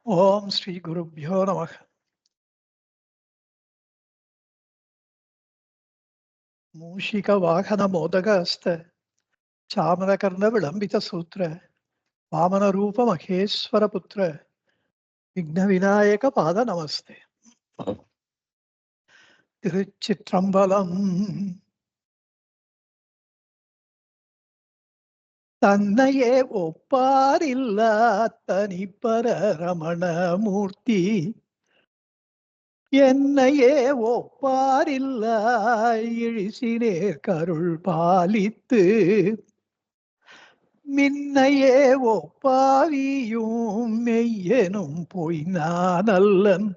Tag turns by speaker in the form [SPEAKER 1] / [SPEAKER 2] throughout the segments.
[SPEAKER 1] ஓம் ஸ்ரீ குருப்யோ நமः. மூஷிக வாகன மோதகஸ்த சாமரகர்ண விளம்பித சூத்திர வாமன ரூப மகேஸ்வர புத்திர விக்ன விநாயக பாத நமஸ்தே. திருச்சிற்றம்பலம். தன்னையே ஒப்பாரில்லா தனிப்பர ரமண மூர்த்தி என்னையே ஒப்பாரில்லா இழிசினேர் கருள் பாலித்து மின்னையே ஒப்பாவியும் மெய்யெனும் பொய் நானல்லன்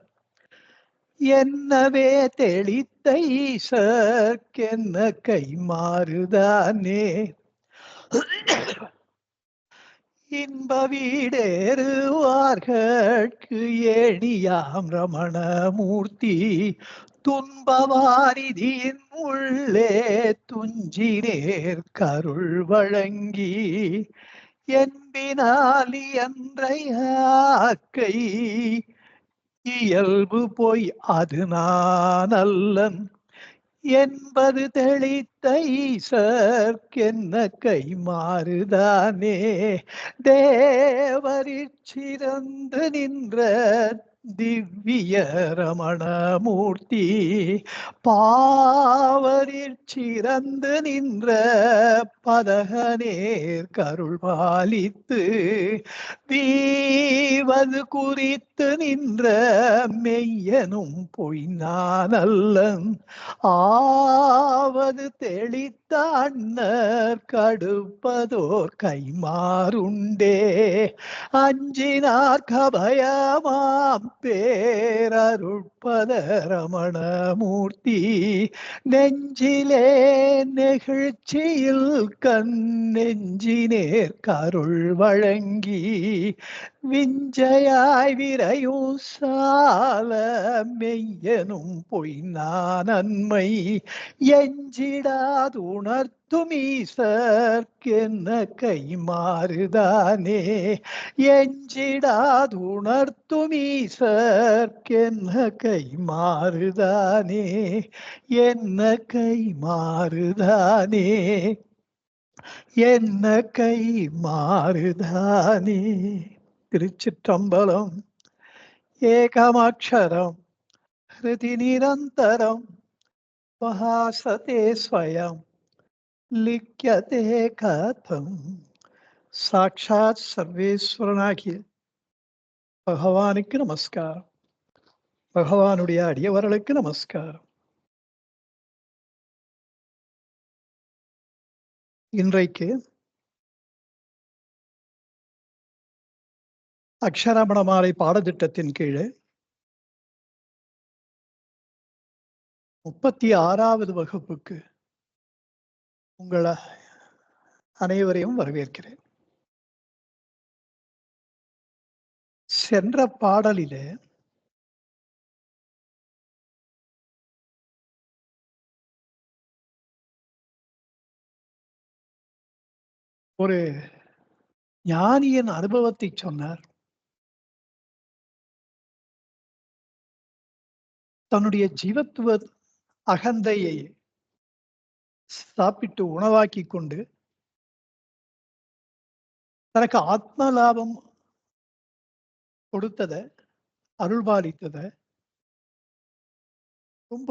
[SPEAKER 1] என்னவே தெளித்த ஈசற்கென்ன கை மாறுதானே இன்ப வீடேறுவார்கட்கு ஏணியாம் ரமணமூர்த்தி துன்பவாரிதியின் உள்ளே துஞ்சினேர் கருள் வழங்கி என்பினால் இயன்றையாக்கை இயல்பு போய் அது நான் அல்லன் என்பது தெளித்த ஈசற்கென்ன கை மாறுதானே தேவரிற் சிறந்து நின்ற திவ்ய ரமணமூர்த்தி பாவரிற் சிறந்து நின்ற பதகனேர் கருள் பாலித்து வீவது குறித்து நின்ற மெய்யனும் பொய் நானல்லன் ஆவது தெளித்த அண்ணற் கடுப்பதோர் கைமாறுண்டே அஞ்சினார் கபயமாம் பேரருட்பத ரமணமூர்த்தி நெஞ்சிலே நெகிழ்ச்சியில் கண் நெஞ்சினேர் கருள் வழங்கி விஞ்சையாய் விரையும் சால மெய்யனும் பொய் நானன்மை எஞ்சிடாது உணர்த்தும் ஈசற்கென்ன கை மாறுதானே எஞ்சிடாது உணர்த்தும் ஈசற்கென்ன கை மாறுதானே என்ன கை மாறுதானே என்ன கை மாறுதானே. திருச்சிற்றம்பலம். ஏகமக்ஷரம் ஹிருதி நிரந்தரம் வஹாசதே ஸ்வயம் லிக்யதே கதம். சாட்சாத் சர்வேஸ்வரனாகிய பகவானுக்கு நமஸ்காரம். பகவானுடைய அடியவர்களுக்கு நமஸ்காரம். இன்றைக்கு அக்ஷரமணமாலை பாடத்திட்டத்தின் கீழே 36வது வகுப்புக்கு உங்கள் அனைவரையும் வரவேற்கிறேன். சென்ற பாடலிலே ஒரு ஞானியின் அனுபவத்தை சொன்னார். தன்னுடைய ஜீவத்துவ அகந்தையை சாப்பிட்டு உணவாக்கி கொண்டு தனக்கு ஆத்ம லாபம் கொடுத்தத அருள்பாலித்தத ரொம்ப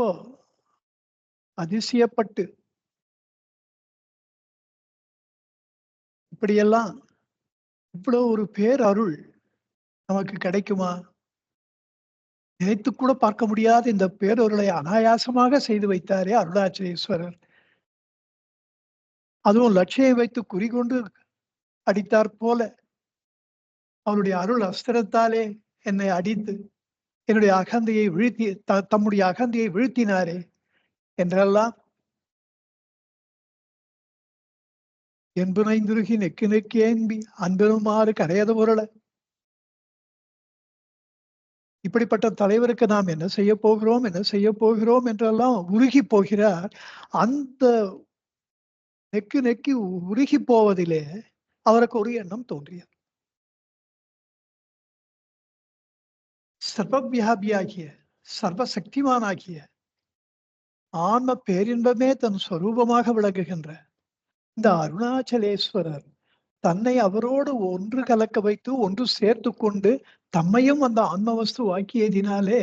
[SPEAKER 1] அதிசயப்பட்டு இப்படியெல்லாம் இவ்வளவு ஒரு பேர் அருள் நமக்கு கிடைக்குமா, நினைத்து கூட பார்க்க முடியாத இந்த பேரொருளை அனாயாசமாக செய்து வைத்தாரே அருணாச்சலேஸ்வரர். அதுவும் லட்சியம் வைத்து குறிகொண்டு அடித்தாற் போல அவருடைய அருள் அஸ்திரத்தாலே என்னை அடித்து என்னுடைய அகந்தையை வீழ்த்தி தம்முடைய அகந்தையை வீழ்த்தினாரே என்றெல்லாம் என்புனைந்துருகி நெக்கு நெக்கேன்பி அன்பெனுமாறு கரையத பொருள இப்படிப்பட்ட தலைவருக்கு நாம் என்ன செய்ய போகிறோம் என்ன செய்ய போகிறோம் என்றெல்லாம் உருகி போகிறார். அந்த நெக்கு நெக்கி உருகி போவதிலே அவருக்கு ஒரு எண்ணம் தோன்றியது. சர்வவியாபியாகிய, சர்வசக்திமானாகிய, ஆன்ம பேரின்பமே தன் சொரூபமாக விளங்குகின்ற இந்த அருணாச்சலேஸ்வரர் தன்னை அவரோடு ஒன்று கலக்க வைத்து, ஒன்று சேர்த்துக் கொண்டு, தம்மையும் அந்த ஆன்ம வஸ்து ஆக்கியதினாலே,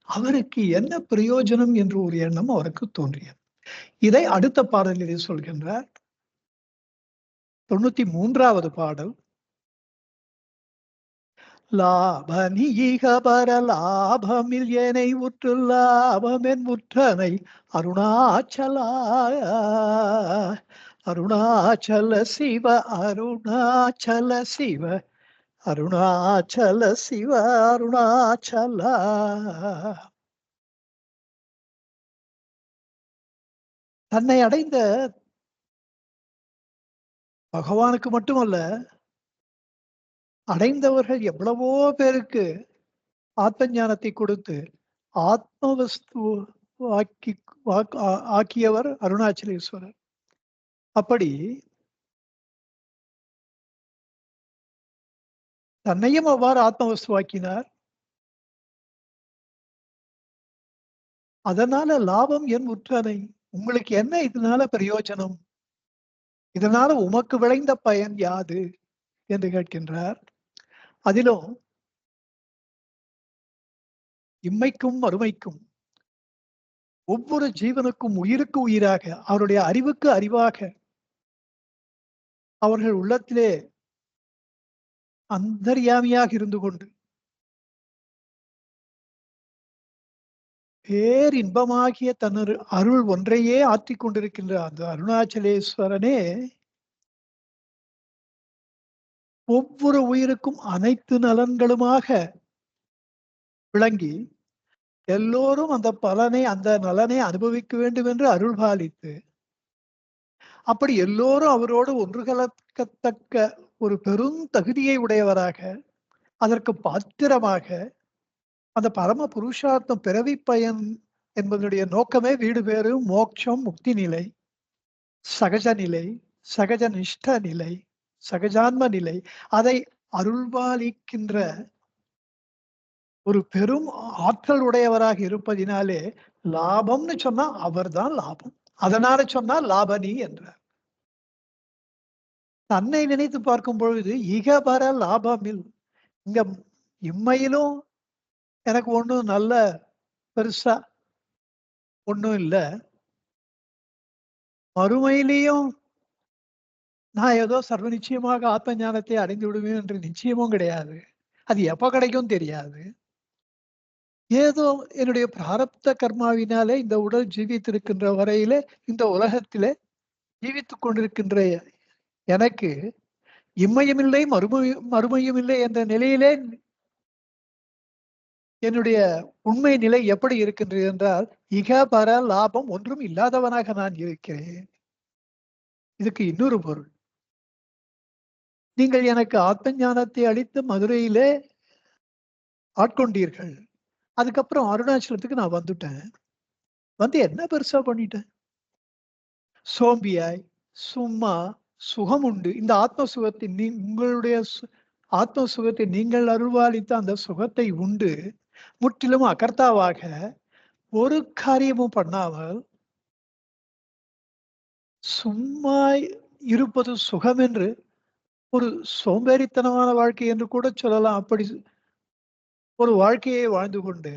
[SPEAKER 1] அவருக்கு என்ன பிரயோஜனம் என்று ஒரு எண்ணம் அவருக்கு தோன்றியது. இதை அடுத்த பாடலிலே சொல்கின்றார். 93வது பாடல். லாபநீக பரலாபமில் ஏனை உற்று லாபமென் உற்றனை அருணாச்சலா அருணாச்சல சிவ அருணாச்சல சிவ அருணாச்சல சிவ அருணாச்சலா. தன்னை அடைந்த பகவானுக்கு மட்டுமல்ல, அடைந்தவர்கள் எவ்வளவோ பேருக்கு ஆத்ம ஞானத்தை கொடுத்து ஆத்மவஸ்து ஆக்கி ஆக்கியவர் அருணாச்சலேஸ்வரர். அப்படி தன்னையும் அவ்வாறு ஆத்மவஸ்துவாக்கினார். அதனால லாபம் என் உற்றனை, உங்களுக்கு என்ன இதனால பிரயோஜனம், இதனால உமக்கு விளைந்த பயன் யாது என்று கேட்கின்றார். அதிலும் இம்மைக்கும் மறுமைக்கும் ஒவ்வொரு ஜீவனுக்கும் உயிருக்கு உயிராக, அவருடைய அறிவுக்கு அறிவாக, அவர்கள் உள்ளத்திலே அந்தர்யாமியாக இருந்து கொண்டு பேரின்பமாகிய தன் அருள் ஒன்றையே ஆற்றிக் கொண்டிருக்கின்ற அந்த அருணாச்சலேஸ்வரனே ஒவ்வொரு உயிருக்கும் அனைத்து நலன்களுமாக விளங்கி எல்லோரும் அந்த பலனை, அந்த நலனை அனுபவிக்க வேண்டும் என்று அருள் பாலித்து, அப்படி எல்லோரும் அவரோடு ஒன்று கலக்கத்தக்க ஒரு பெரும் தகுதியை உடையவராக, அதற்கு பாத்திரமாக, அந்த பரம புருஷார்த்தம் பிறவி பயன் என்பதனுடைய நோக்கமே வீடு பேறு, மோட்சம், முக்தி நிலை, சகஜ நிலை, சகஜ நிஷ்ட நிலை, சகஜான்ம நிலை, அதை அருள்பாலிக்கின்ற ஒரு பெரும் ஆற்றல் உடையவராக இருப்பதினாலே லாபம்னு சொன்னா அவர்தான் லாபம். அதனால சொன்னா லாபனி என்றார். தன்னை நினைத்து பார்க்கும் பொழுது இகபர லாபமில், இங்க இம்மையிலும் எனக்கு ஒண்ணும் நல்ல பெருசா ஒண்ணும் இல்ல, மறுமையிலையும் நான் ஏதோ சர்வ நிச்சயமாக ஆத்ம ஞானத்தை அடைந்து விடுவேன் என்று நிச்சயமும் கிடையாது. அது எப்ப கிடைக்கும் தெரியாது. ஏதோ என்னுடைய பிராரப்த கர்மாவினாலே இந்த உடல் ஜீவித்திருக்கின்ற வரையிலே இந்த உலகத்திலே ஜீவித்துக் கொண்டிருக்கின்ற எனக்கு இம்மையும் இல்லை, மறுமையும் இல்லை என்ற நிலையிலே என்னுடைய உண்மை நிலை எப்படி இருக்கின்றது என்றால், இகபர லாபம் ஒன்றும் இல்லாதவனாக நான் இருக்கிறேன். இதுக்கு இன்னொரு பொருள். நீங்கள் எனக்கு ஆத்ம ஞானத்தை அளித்து மதுரையிலே ஆட்கொண்டீர்கள். அதுக்கப்புறம் அருணாச்சலத்துக்கு நான் வந்துட்டேன். வந்து என்ன பெருசா பண்ணிட்டேன்? சோம்பியாய், சும்மா, சுகம் உண்டு. இந்த ஆத்ம சுகத்தை உங்களுடைய ஆத்ம சுகத்தை நீங்கள் அருள்வாளித்த அந்த சுகத்தை உண்டு முற்றிலும் அகர்த்தாவாக ஒரு காரியமும் பண்ணாமல் சும்மா இருப்பது சுகம் என்று, ஒரு சோம்பேறித்தனமான வாழ்க்கை என்று கூட சொல்லலாம். அப்படி ஒரு வாழ்க்கையை வாழ்ந்து கொண்டு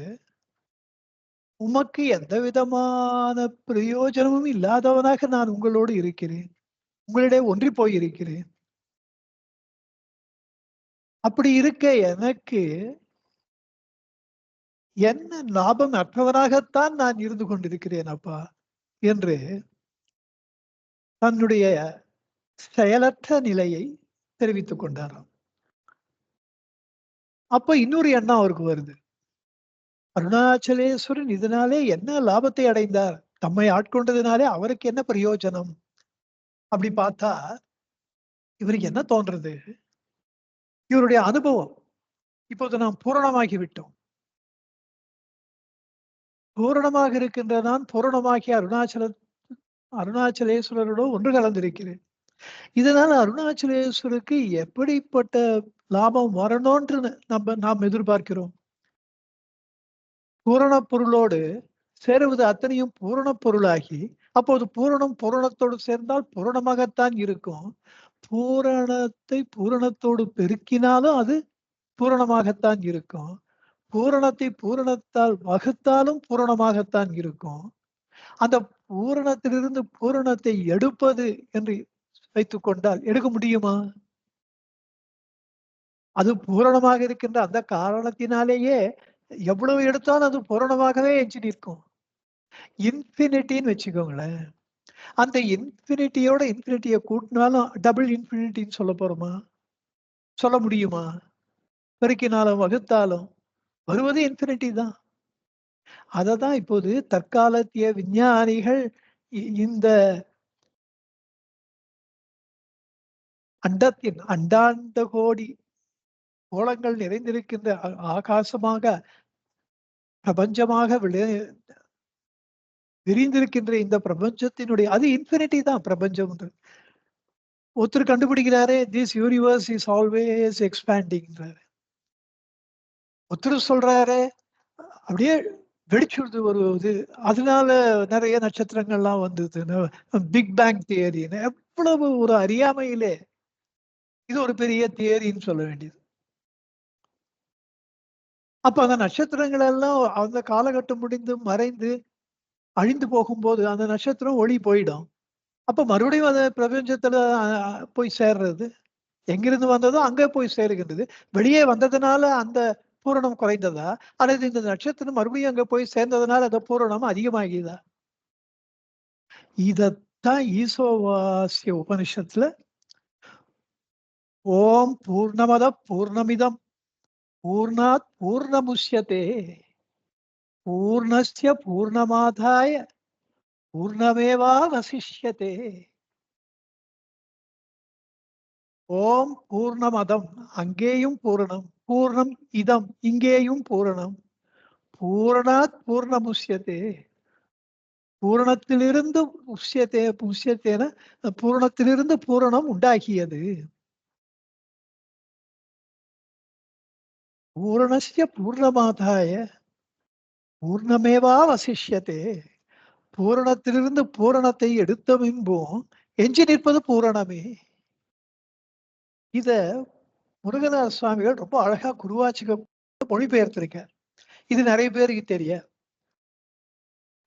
[SPEAKER 1] உமக்கு எந்த விதமான பிரயோஜனமும் இல்லாதவனாக நான் உங்களோடு இருக்கிறேன், உங்களிடையே ஒன்றி போயிருக்கிறேன். அப்படி இருக்க எனக்கு என்ன லாபம் அற்றவனாகத்தான் நான் இருந்து கொண்டிருக்கிறேன் அப்பா என்று தன்னுடைய செயலற்ற நிலையை தெரிவித்துக் கொண்டாராம். அப்ப இன்னொரு எண்ணம் அவருக்கு வருது. அருணாச்சலேஸ்வரன் இதனாலே என்ன லாபத்தை அடைந்தார், தம்மை ஆட்கொண்டதினாலே அவருக்கு என்ன பிரயோஜனம்? அப்படி பார்த்தா இவருக்கு என்ன தோன்றது, இவருடைய அனுபவம் இப்போது நாம் பூரணமாகி விட்டோம். பூரணமாக இருக்கின்ற நான் பூரணமாகிய அருணாச்சலேஸ்வரரோடு ஒன்று கலந்திருக்கிறேன். இதனால அருணாச்சலேஸ்வருக்கு எப்படிப்பட்ட லாபம் வரணும்ன்று நாம் எதிர்பார்க்கிறோம். பூரண பொருளோடு சேருவது அத்தனையும் பூரண பொருளாகி, அப்போது பூரணம் பூரணத்தோடு சேர்ந்தால் பூரணமாகத்தான் இருக்கும். பூரணத்தை பூரணத்தோடு பெருக்கினாலும் அது பூரணமாகத்தான் இருக்கும். பூரணத்தை பூரணத்தால் வகுத்தாலும் பூரணமாகத்தான் இருக்கும். அந்த பூரணத்திலிருந்து பூரணத்தை எடுப்பது என்று வைத்துக் கொண்டால் எடுக்க முடியுமா? அது பூரணமாக இருக்கின்ற அந்த காரணத்தினாலேயே எவ்வளவு எடுத்தாலும் அது பூரணமாகவே எஞ்சி நிற்கும். இன்ஃபினிட்டின்னு வச்சுக்கோங்களேன். அந்த இன்ஃபினிட்டியோட இன்ஃபினிட்டிய கூட்டினாலும் டபுள் இன்ஃபினிட்டின்னு சொல்லப் போறோமா? சொல்ல முடியுமா? பெருக்கினாலும், வகுத்தாலும் வருவது இன்ஃபினிட்டி தான். அததான் இப்போது தற்காலத்திய விஞ்ஞானிகள் இந்த அண்டாண்ட கோடி கோளங்கள் நிறைந்திருக்கின்ற ஆகாசமாக பிரபஞ்சமாக விரிந்திருக்கின்ற இந்த பிரபஞ்சத்தினுடைய அது இன்ஃபினிட்டி தான் பிரபஞ்சம். ஒருத்தர் கண்டுபிடிக்கிறாரு திஸ் யூனிவர்ஸ் இஸ் ஆல்வேஸ் எக்ஸ்பேண்டிங்றாரு. ஒருத்தர் சொல்றாரு அப்படியே வெடிச்சுடுது ஒரு இது. அதனால நிறைய நட்சத்திரங்கள்லாம் வந்ததுன்னு பிக் பேங் தியரின்னு எவ்வளவு ஒரு அறியாமையிலே இது ஒரு பெரிய தியரின்னு சொல்ல வேண்டியது. அப்ப அந்த நட்சத்திரங்கள் எல்லாம் அந்த காலகட்டம் முடிந்து மறைந்து அழிந்து போகும்போது அந்த நட்சத்திரம் ஒளி போயிடும். அப்ப மறுபடியும் அந்த பிரபஞ்சத்துல போய் சேர்றது. எங்கிருந்து வந்ததோ அங்கே போய் சேருகின்றது. வெளியே வந்ததுனால அந்த பூரணம் குறைந்ததா? அல்லது இந்த நட்சத்திரம் மறுபடியும் அங்க போய் சேர்ந்ததுனால அந்த பூரணம் அதிகமாகியதா? இதத்தான் ஈசோவாசிய உபனிஷத்துல ஓம் பூர்ணமத பூர்ணமிதம் பூர்ணாத் பூர்ணமுஷ்யதே பூர்ணஸ்ய பூர்ணமாதாய பூர்ணமேவாவசிஷ்யதே. ஓம் பூர்ணமதம் அங்கேயும் பூரணம், பூர்ணம் இதம் இங்கேயும் பூரணம், பூரணாத் பூர்ணமுஷ்யதே பூரணத்திலிருந்து உஷ்யத்தே உஷ்யத்தேன பூரணத்திலிருந்து பூரணம் உண்டாகியது. பூரணஸ்ய பூர்ணமாதாய பூர்ணமேவா வசிஷ்யதே. பூரணத்திலிருந்து பூரணத்தை எடுத்த பின்பும் எஞ்சி நிற்பது பூரணமே. இத முருகதாஸ் சுவாமிகள் ரொம்ப அழகா குருவாச்சிக மொழிபெயர்த்திருக்கார். இது நிறைய பேருக்கு தெரியாது.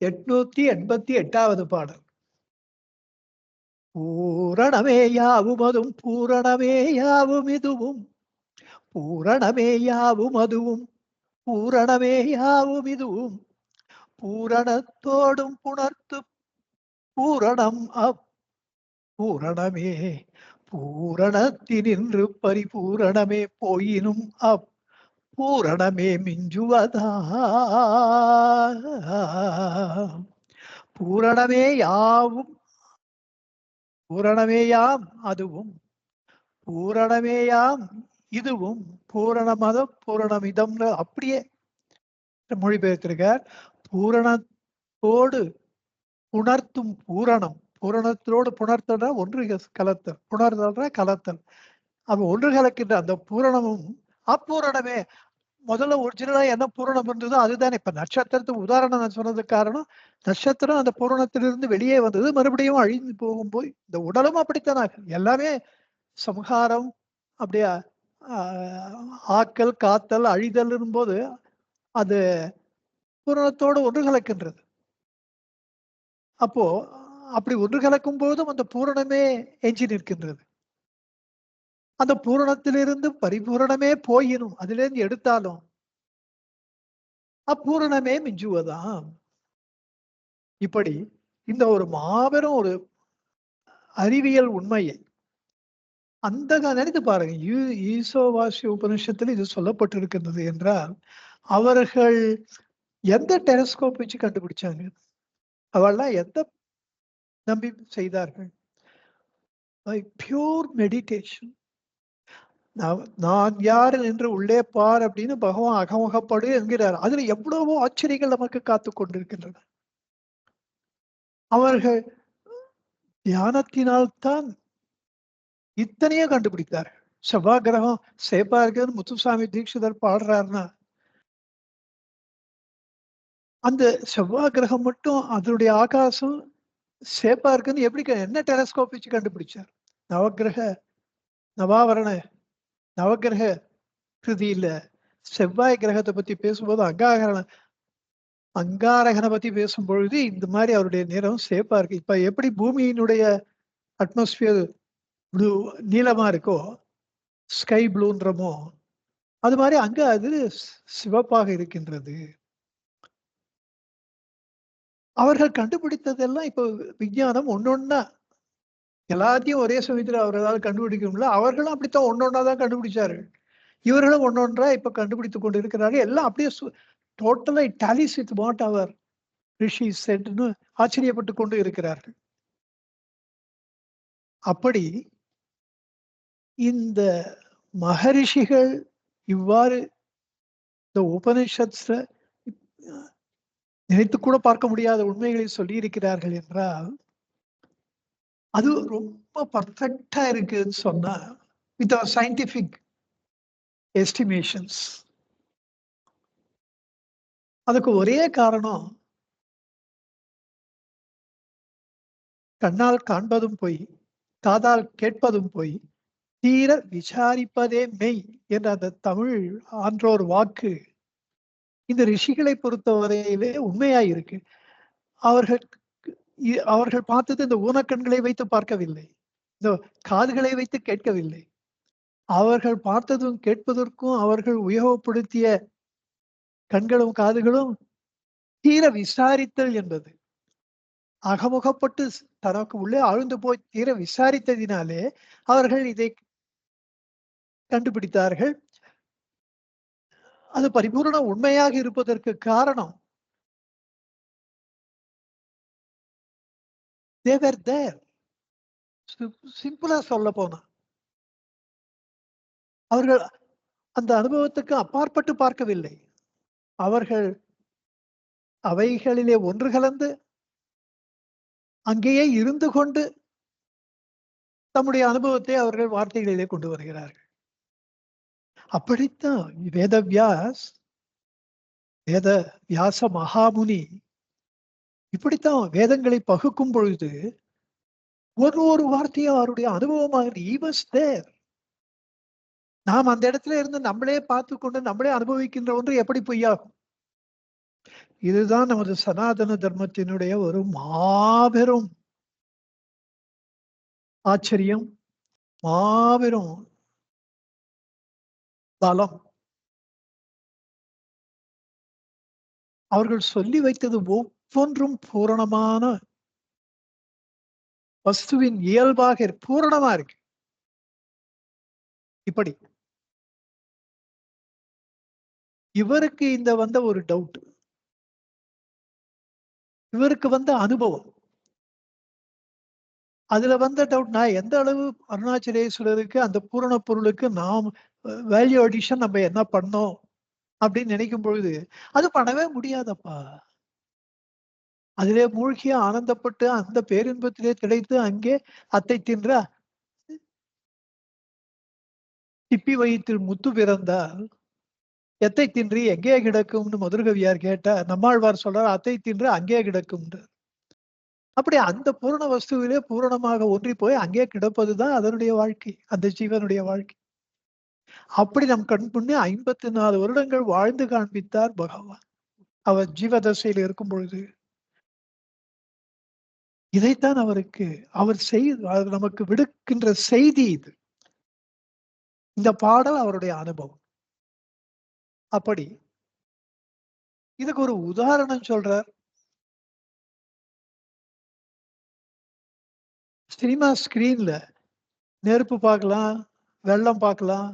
[SPEAKER 1] 888வது பாடல். பூரணமே யாவும் பூரணமே யாவும் இதுவும் பூரணமே யாவும் அதுவும் பூரணமே யாவும் இதுவும் பூரணத்தோடும் புணர்த்து பூரணம் பூரணமே பூரணத்தினின்று பரிபூரணமே போயினும் பூரணமே மிஞ்சுவதா. பூரணமே யாவும் பூரணமேயாம் அதுவும் பூரணமேயாம் இதுவும் பூரணமத பூரணமிதம் அப்படியே மொழிபெயர்த்திருக்கார். பூரணத்தோடு புணர்த்தும் பூரணம். பூரணத்தோடு புணர்த்தல் ஒன்று கலத்தல், புணர்தல் கலத்தல். அப்ப ஒன்று கலக்கின்ற அந்த பூரணமும் அப்பூரணமே. முதல்ல ஒரிஜினலா என்ன பூரணம் இருந்ததோ அதுதானே. இப்ப நட்சத்திரத்துக்கு உதாரணம் நான் சொன்னதுக்கு காரணம் நட்சத்திரம் அந்த பூரணத்திலிருந்து வெளியே வந்தது மறுபடியும் அழிந்து போகும்போது இந்த உடலும் அப்படித்தானே. எல்லாமே சம்ஹாரம் அப்படியே ஆக்கல் காத்தல் அழிதல் போது அது பூரணத்தோடு ஒன்று கலக்கின்றது. அப்போ அப்படி ஒன்று கலக்கும் போதும் அந்த பூரணமே எஞ்சி நிற்கின்றது. அந்த பூரணத்திலிருந்து பரிபூரணமே போயினும் அதிலிருந்து எடுத்தாலும் அப்பூரணமே மிஞ்சுவதாம். இப்படி இந்த ஒரு மாபெரும் ஒரு அறிவியல் உண்மையை அந்த நினைத்து பாருங்க. ஈசோவாசிய உபனிஷத்தில் இது சொல்லப்பட்டிருக்கின்றது என்றால் அவர்கள் எந்த டெலஸ்கோப் வச்சு கண்டுபிடிச்சாங்க? அவெல்லாம் எந்த நம்பி செய்தார்கள்? By pure meditation. நான் யார் என்று உள்ளே பார் அப்படின்னு பகவான் அகமுகப்படு என்கிறார். அதுல எவ்வளவோ ஆச்சரியங்கள் நமக்கு காத்து கொண்டிருக்கின்றன. அவர்கள் தியானத்தினால்தான் இத்தனையே கண்டுபிடித்தார். செவ்வாய் கிரகம் சேப்பா இருக்குன்னு முத்துசாமி தீட்சிதர் பாடுறாருன்னா அந்த செவ்வாய் கிரகம் மட்டும் அதனுடைய ஆகாசம் சேப்பா இருக்குன்னு எப்படி என்ன டெலஸ்கோப் வச்சு கண்டுபிடிச்சார்? நவக்கிரக நவாவரண நவக்கிரக கிருதியில செவ்வாய் கிரகத்தை பத்தி பேசும்போது அங்காரகனை பத்தி பேசும்பொழுது இந்த மாதிரி அவருடைய நிறம் சேப்பா இருக்கு. இப்ப எப்படி பூமியினுடைய அட்மாஸ்பியர் ப்ளூ நீளமா இருக்கோ, ஸ்கை ப்ளூன்றமோ, அது மாதிரி அங்க அது சிவப்பாக இருக்கின்றது. அவர்கள் கண்டுபிடித்ததெல்லாம் இப்ப விஞ்ஞானம் ஒன்னொன்னா எல்லாத்தையும் ஒரே சமயத்துல அவர்களால் கண்டுபிடிக்க முடியல. அவர்களும் அப்படித்தான் ஒன்னொன்னா தான் கண்டுபிடிச்சாரு. இவர்களும் ஒன்னொன்றா இப்ப கண்டுபிடித்துக் கொண்டு இருக்கிறார்கள். எல்லாம் அப்படியே டோட்டலா இட் டாலிஸ் வித் வாட் அவர் ரிஷி செட்ன்னு ஆச்சரியப்பட்டு கொண்டு இருக்கிறார்கள். அப்படி இந்த மகரிஷிகள் இவ்வாறு இந்த உபனிஷத்ஸ்ல நினைத்து கூட பார்க்க முடியாத உண்மைகளை சொல்லி இருக்கிறார்கள் என்றால் அது ரொம்ப பர்ஃபெக்டா இருக்குன்னு சொன்னா வித் அவர் சயின்டிபிக் எஸ்டிமேஷன்ஸ். அதுக்கு ஒரே காரணம் கண்ணால் காண்பதும் பொய், காதால் கேட்பதும் பொய், தீர விசாரிப்பதே மெய் என்ற அந்த தமிழ் ஆன்றோர் வாக்கு இந்த ரிஷிகளை பொறுத்தவரையிலே உண்மையாய் இருக்கு. அவர்கள் அவர்கள் பார்த்தது இந்த ஊனக்கண்களை வைத்து பார்க்கவில்லை, இந்த காதுகளை வைத்து கேட்கவில்லை. அவர்கள் பார்த்ததும் கேட்பதற்கும் அவர்கள் உபயோகப்படுத்திய கண்களும் காதுகளும் தீர விசாரித்தல் என்பது. அகமுகப்பட்டு தனக்கு உள்ளே ஆழ்ந்து போய் தீர விசாரித்ததினாலே அவர்கள் இதை கண்டுபிடித்தார்கள். அது பரிபூர்ண உண்மையாக இருப்பதற்கு காரணம் they were there. சிம்பிளா சொல்ல போனா அவர்கள் அந்த அனுபவத்துக்கு அப்பாற்பட்டு பார்க்கவில்லை. அவர்கள் அவைகளிலே ஒன்று கலந்து அங்கேயே இருந்து கொண்டு தம்முடைய அனுபவத்தை அவர்கள் வார்த்தைகளிலே கொண்டு வருகிறார்கள். அப்படித்தான் வேத வியாச மகாமுனி இப்படித்தான் வேதங்களை பகுக்கும் பொழுது ஒரு வார்த்தையும் அவருடைய அனுபவமாக நாம் அந்த இடத்துல இருந்து நம்மளே பார்த்து கொண்டு நம்மளே அனுபவிக்கின்ற ஒன்று எப்படி பொய்யாகும்? இதுதான் நமது சனாதன தர்மத்தினுடைய ஒரு மாபெரும் ஆச்சரியம், மாபெரும் பலம். அவர்கள் சொல்லி வைத்தது ஒவ்வொன்றும் பூரணமான வஸ்துவின் இயல்பாக பூரணமா இருக்கு. இப்படி இவருக்கு இந்த வந்த ஒரு டவுட், இவருக்கு வந்த அனுபவம், அதுல வந்த டவுட், நான் எந்த அளவு அருணாச்சலேஸ்வரருக்கு அந்த பூரண பொருளுக்கு நாம் வேல்யூ அடிஷன் நம்ம என்ன பண்ணோம் அப்படின்னு நினைக்கும் பொழுது அது பண்ணவே முடியாதப்பா. அதிலே மூழ்கி ஆனந்தப்பட்டு அந்த பேரின்பத்திலே கிடைத்து அங்கே அத்தை தின்ற திப்பி வயிற்றில் முத்து பிறந்தால் எத்தை தின்றி எங்கே கிடக்கும்னு மதுரகவியார் கேட்டா நம்மாழ்வார் சொல்றார் அத்தை தின்று அங்கே கிடக்கும். அப்படி அந்த பூரண வஸ்துவிலே பூரணமாக ஒன்றி போய் அங்கே கிடப்பதுதான் அதனுடைய வாழ்க்கை, அந்த ஜீவனுடைய வாழ்க்கை. அப்படி நம் கண் முன்னே 54 வருடங்கள் வாழ்ந்து காண்பித்தார் பகவான் அவர் ஜீவதசையில் இருக்கும் பொழுது. இதைத்தான் அவர் நமக்கு விடுக்கின்ற செய்தி இது. இந்த பாடல் அவருடைய அனுபவம். அப்படி இதுக்கு ஒரு உதாரணம் சொல்றார். சினிமா ஸ்கிரீன்ல நெருப்பு பார்க்கலாம், வெள்ளம் பார்க்கலாம்,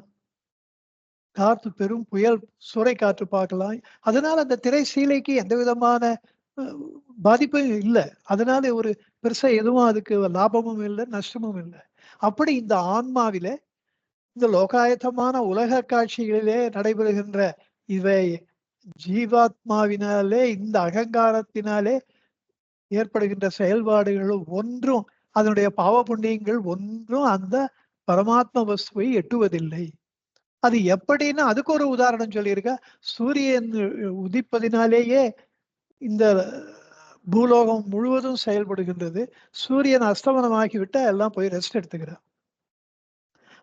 [SPEAKER 1] காற்று பெரும் புயல் சூறை காற்று பார்க்கலாம். அதனால அந்த திரை சீலைக்கு எந்த விதமான பாதிப்பும் இல்லை. அதனால ஒரு பெருசா எதுவும் அதுக்கு லாபமும் இல்லை, நஷ்டமும் இல்லை. அப்படி இந்த ஆன்மாவிலே இந்த லோகாயத்தமான உலக காட்சிகளிலே நடைபெறுகின்ற இவை ஜீவாத்மாவினாலே இந்த அகங்காரத்தினாலே ஏற்படுகின்ற செயல்பாடுகளும் ஒன்றும் அதனுடைய பாவ புண்ணியங்கள் ஒன்றும் அந்த பரமாத்ம வஸ்துவை எட்டுவதில்லை. அது எப்படின்னா அதுக்கு ஒரு உதாரணம் சொல்லியிருக்க, சூரியன் உதிப்பதினாலேயே இந்த பூலோகம் முழுவதும் செயல்படுகின்றது. சூரியன் அஸ்தமனமாகிவிட்டா எல்லாம் போய் ரெஸ்ட் எடுத்துக்கிறார்.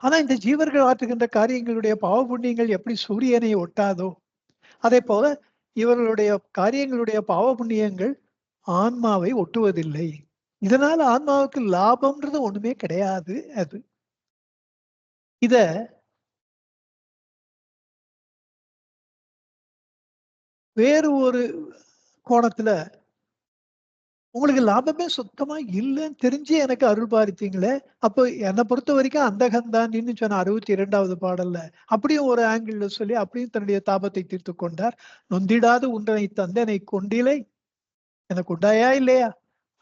[SPEAKER 1] ஆனா இந்த ஜீவர்கள் ஆற்றுகின்ற காரியங்களுடைய பாவ புண்ணியங்கள் எப்படி சூரியனை ஒட்டாதோ, அதே போல இவர்களுடைய காரியங்களுடைய பாவ புண்ணியங்கள் ஆன்மாவை ஒட்டுவதில்லை. இதனால ஆன்மாவுக்கு லாபம்ன்றது ஒண்ணுமே கிடையாது அது. இத வேறு ஒரு கோணத்துல உங்களுக்கு லாபமே சுத்தமா இல்லன்னு தெரிஞ்சு எனக்கு அருள் பாலித்தீங்களே! அப்போ என்ன பொறுத்தவரைக்கும் அந்தகன் தான்னு சொன்ன 62வது பாடல்ல. அப்படியும் ஒரு ஆங்கிள்ல சொல்லி அப்படியும் தன்னுடைய தாபத்தை தீர்த்துக் கொண்டார். "நொந்திடாது உன்றனை தந்தனை கொண்டிலை எனக்கு உண்டாயா இல்லையா?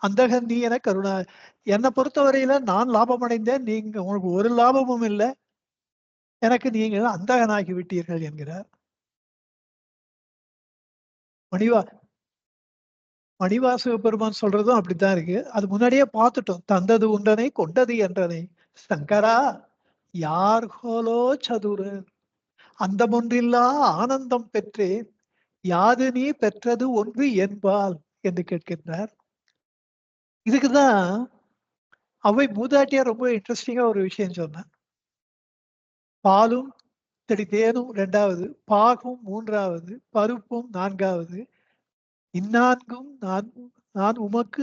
[SPEAKER 1] அந்தகன் நீ என கருணா" என்ன பொறுத்தவரையில நான் லாபம் அடைந்தேன். நீங்க உங்களுக்கு ஒரு லாபமும் இல்ல. எனக்கு நீங்கள் அந்தகனாகி விட்டீர்கள் என்கிறார். மணிவா மணிவாசக பெருமான் சொல்றதும் அப்படித்தான் இருக்கு. அது முன்னாடியே பார்த்துட்டோம். "தந்தது உண்டனை கொண்டது என்றனை சங்கரா யார்கொலோ சதுரர் அந்தமொன்றில்லா ஆனந்தம் பெற்றேன் யாது நீ பெற்றது ஒன்று என்பால்" என்று கேட்கின்றார். இதுக்கு தான் அவ்வை மூதாட்டியார் ரொம்ப இன்ட்ரஸ்டிங்கா ஒரு விஷயம் சொன்னார். பாலும் தேனும் 2வது, பாகும் 3வது, பருப்பும் 4வது, இந்நான்கும் நான் நான் உமக்கு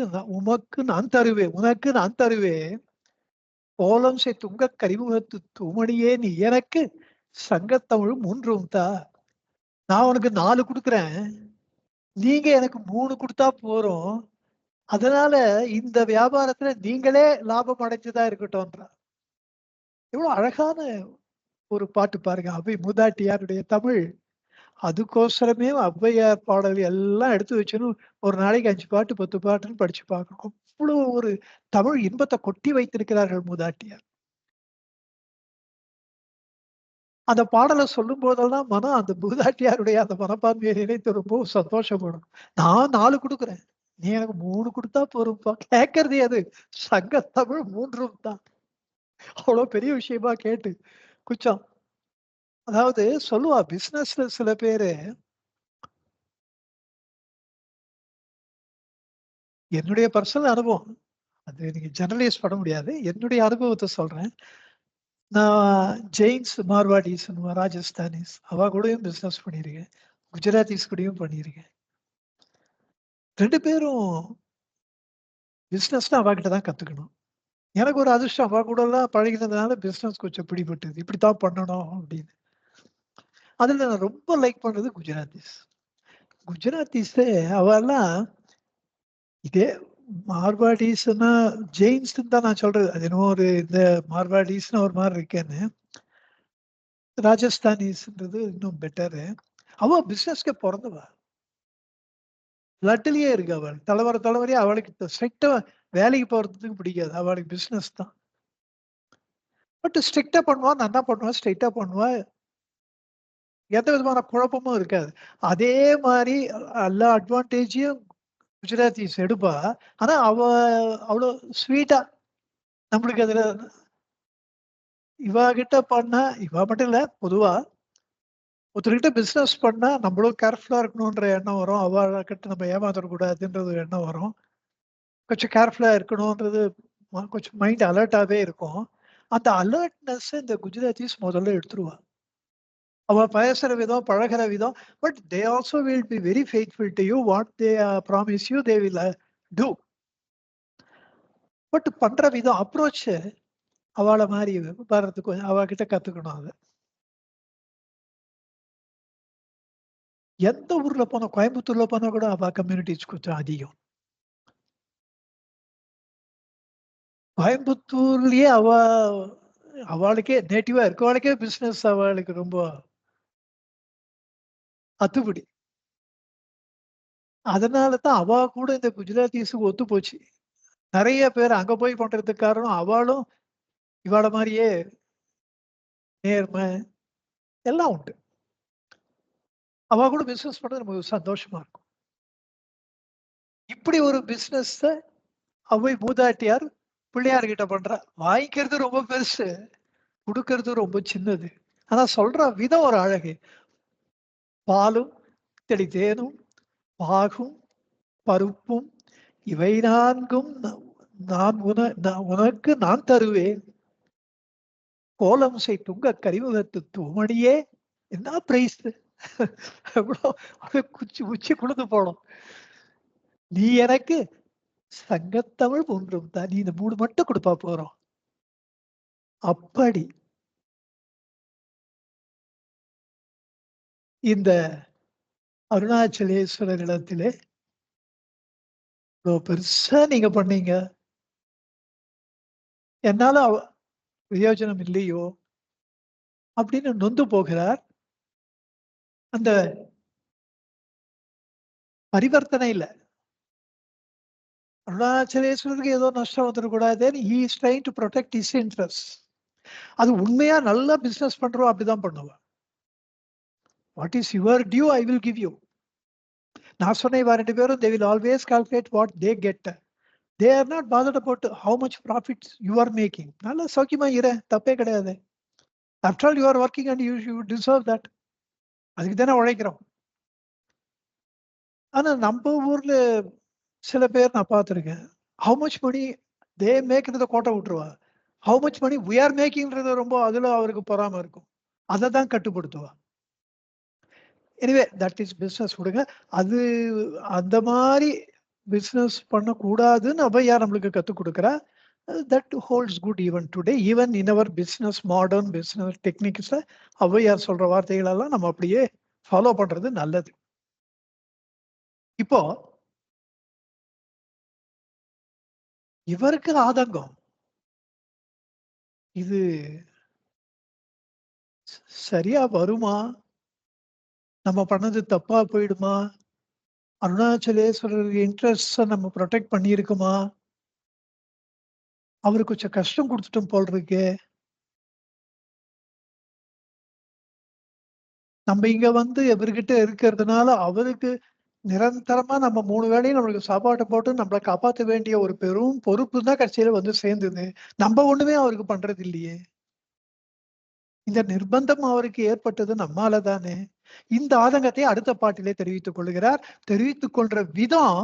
[SPEAKER 1] நான் தருவேன். உனக்கு நான் தருவேன். கோலம் செய் துங்கக் கரிமுகத்து தூமணியே நீ எனக்கு சங்கத்தமிழ் 3ம் தா. நான் உனக்கு 4 குடுக்குறேன். நீங்க எனக்கு 3 குடுத்தா போரும். அதனால இந்த வியாபாரத்துல நீங்களே லாபம் அடைஞ்சதா இருக்கட்டும்ன்றார். எவ்வளவு அழகான ஒரு பாட்டு பாருங்க. அவ்வை மூதாட்டியாருடைய தமிழ். அதுக்கோசரமே ஔவையார் பாடல் எல்லாம் எடுத்து வச்சுன்னு ஒரு நாளைக்கு 5 பாட்டு, 10 பாட்டுன்னு படிச்சு பார்க்கணும். அவ்வளோ ஒரு தமிழ் இன்பத்த கொட்டி வைத்திருக்கிறார்கள் மூதாட்டியார். அந்த பாடல சொல்லும்போதெல்லாம் மனம் அந்த மூதாட்டியாருடைய அந்த மனப்பான்மையை நினைத்து ரொம்ப சந்தோஷப்படும். நான் 4 குடுக்குறேன். நீ எனக்கு 3 குடுத்தா போதும்ப்பா. கேட்கறது எது? சங்கத்தமிழ் 3ம் தான். அவ்வளோ பெரிய விஷயமா கேட்டு குச்சம். அதாவது சொல்லுவா பிசினஸ்ல சில பேரு என்னுடைய பர்சனல் அனுபவம். அது நீங்க ஜெனரலைஸ் பண்ண முடியாது. என்னுடைய அனுபவத்த சொல்றேன். நான் ஜெயின்ஸ், மார்வாடிஸ், ராஜஸ்தானிஸ் அவ கூடயும் பிசினஸ் பண்ணியிருக்கேன். குஜராத்திஸ் கூடயும் பண்ணியிருக்கேன். 2 பேரும் பிசினஸ்னா அவகிட்ட தான் கத்துக்கணும். எனக்கு ஒரு அதிர்ஷ்டம் அவ கூடலாம் பழகினதுனால பிசினஸ் கொஞ்சம் பிடிபட்டது. இப்படித்தான் பண்ணணும் அப்படின்னு. அதுல நான் ரொம்ப லைக் பண்றது குஜராத்திஸ். குஜராத்திஸு அவலாம் இதே மார்வாடிஸ்ன்னா ஜெயின்ஸ்ன்னு தான் நான் சொல்றது. அது என்னமோ ஒரு இந்த மார்வாடிஸ்ன்னு ஒரு மாரி இருக்கேன்னு. ராஜஸ்தானிஸ்ன்றது இன்னும் பெட்டரு. அவ பிசினஸ்க்கு பொறந்தவ. லட்டுலயே இருக்கு அவள். தலைமுறையா அவளுக்கு ஸ்ட்ரிக்ட்டா வேலைக்கு போறதுக்கு பிடிக்காது. அவளுக்கு பிசினஸ் தான். பட் ஸ்ட்ரிக்ட்டா பண்ணுவா, நல்லா பண்ணுவா, ஸ்ட்ரெயிட்டா பண்ணுவா. எந்த விதமான குழப்பமும் இருக்காது. அதே மாரி எல்லா அட்வான்டேஜையும் குஜராத்திஸ் எடுப்பா. ஆனா அவ்ளோ ஸ்வீட்டா நம்மளுக்கு அதுல இவ கிட்ட பண்ணா இவ மட்டும் இல்ல, பொதுவா ஒருத்தர்கிட்ட பிசினஸ் பண்ணா நம்மளும் கேர்ஃபுல்லா இருக்கணுன்ற எண்ணம் வரும். அவ கிட்ட நம்ம ஏமாந்துறக்கூடாதுன்ற ஒரு எண்ணம் வரும். கொஞ்சம் கேர்ஃபுல்லா இருக்கணுன்றது கொஞ்சம் மைண்ட் அலர்ட்டாவே இருக்கும். அந்த அலர்ட்னஸ் இந்த குஜராத்திஸ் முதல்ல எடுத்துருவா. அவ பேசுற விதம், பழகுற விதம். But they also will be very faithful to you. What they promise you they will do. But பண்ற விதம் அப்ரோச் அவள மாரி வர்றதுக்கு அவ கிட்ட கத்துக்கணும் அத. எந்த ஊர்ல போனா கோயம்புத்தூர்ல போனா கூட அவ கம்யூனிட்டீஸ் கொஞ்சம் அதிகம். கோயம்புத்தூர்லயே அவளுக்கே நேட்டிவா இருக்கவளுக்கே பிசினஸ் அவளுக்கு ரொம்ப அத்துப்படி. அதனால தான் அவ கூட இந்த குஜராத்தீஸுக்கு ஒத்து போச்சு. நெறைய பேர் அங்க போய் பண்றதுக்கு காரணம் அவளும் இவாள மாரியே நேர்மை எல்லாம் உண்டு. அவ கூட பிசினஸ் பண்றது நமக்கு சந்தோஷமா இருக்கும். இப்படி ஒரு பிசினஸ அவ்வை மூதாட்டியார் பிள்ளையார் கிட்ட பண்றா. வாங்கிக்கிறது ரொம்ப பெருசு. குடுக்கறது ரொம்ப சின்னது. ஆனா சொல்ற விதம் ஒரு அழகு. பாலும், தேனும், பாகும் பருப்பும் இவை நான்கும் நான் உனக்கு நான் தருவேன். கோலம் செய் துங்க கரிமுகத்து தூமணியே. என்ன பிரைஸ்! எவ்வளோ உச்சி குளிர்ந்து போனோம். நீ எனக்கு சங்கத்தமிழ் ஒன்றும் தான். நீ இந்த 3 மட்டும் கொடுப்பா போறோம். அப்படி இந்த அருணாச்சலேஸ்வரர் இடத்திலே இவ்வளோ பெருசா நீங்க பண்ணீங்க. என்னால பிரயோஜனம் இல்லையோ அப்படின்னு நொந்து போகிறார். அந்த பரிவர்த்தனையில அருணாச்சலேஸ்வரருக்கு ஏதோ நஷ்டம் வந்துடக்கூடாதுன்னு he is trying to protect his interests. அது உண்மையா நல்லா பிசினஸ் பண்றோம் அப்படிதான் பண்ணுவா. What is your due I will give you. நான் சொன்ன இவா 2 பேரும் they will always calculate what they get. They are not bothered about how much profits you are making. நல்லா சௌக்கியமா இரு, தப்பே கிடையாது. After all you are working and you deserve that. அதுக்கு தானே உழைக்கிறோம். ஆனா நம்ம ஊர்ல சில பேர் நான் பார்த்திருக்கேன். how much money they makeன்றத கோட்டை விட்டுருவா. how much money we are makingன்றது ரொம்ப அதுல அவருக்கு பொறாம இருக்கும். அதை தான் கட்டுப்படுத்துவா. எனிவே தட் இஸ் பிசினஸ் விடுங்க. அது அந்த மாதிரி பிசினஸ் பண்ணக்கூடாதுன்னு ஔவையார் நம்மளுக்கு கற்றுக் கொடுக்குறா. That holds good even today. Even in our business modern business டெக்னிக்ஸ்ல ஔவையார் சொல்ற வார்த்தைகள் எல்லாம் நம்ம அப்படியே ஃபாலோ பண்றது நல்லது. இப்போ இவருக்கு ஆதங்கம், இது சரியா வருமா, நம்ம பண்ணது தப்பா போயிடுமா, அருணாச்சலேஸ்வரர் இன்ட்ரெஸ்ட் நம்ம ப்ரொடெக்ட் பண்ணியிருக்குமா, அவருக்கு கொஞ்சம் கஷ்டம் கொடுத்துட்டோம் போல் இருக்கு. நம்ம இங்க வந்து எவர்கிட்ட இருக்கிறதுனால அவருக்கு நிரந்தரமா நம்ம 3 வேளையும் நம்மளுக்கு சாப்பாட்டை போட்டு நம்மளை காப்பாற்ற வேண்டிய ஒரு பெரும் பொறுப்பு தான் கடைசியில வந்து சேர்ந்தது. நம்ம ஒண்ணுமே அவருக்கு பண்றது இல்லையே. இந்த நிர்பந்தம் அவருக்கு ஏற்பட்டது நம்மால தானே. இந்த ஆதங்கத்தை அடுத்த பாட்டிலே தெரிவித்துக் கொள்கிறார். தெரிவித்துக் கொள்ற விதம்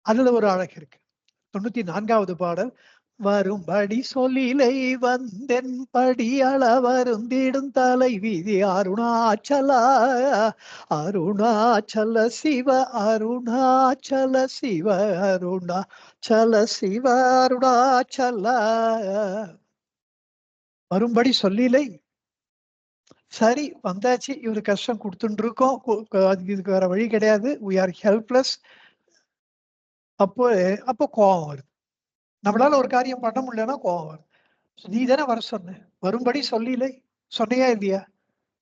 [SPEAKER 1] அதுல ஒரு அழகு இருக்கு. 94வது பாடல். வரும்படி சொல்லிலை வந்தென் படியள வருந்திடும் தலை விதி அருணாச்சல அருணாச்சல சிவ அருணாச்சல சிவ அருணாச்சல சிவ அருணாச்சல. வரும்படி சொல்லிலை. சரி வந்தாச்சு, இவரு கஷ்டம் கொடுத்துட்டு இருக்கோம், இதுக்கு வேற வழி கிடையாது, we are helpless. அப்போ அப்போ கோபம் வருது. நம்மளால ஒரு காரியம் பண்ண முடியலன்னா கோபம் வருது. நீ தானே வர சொன்ன, வரும்படி சொல்லிலை, சொன்னையா இல்லையா?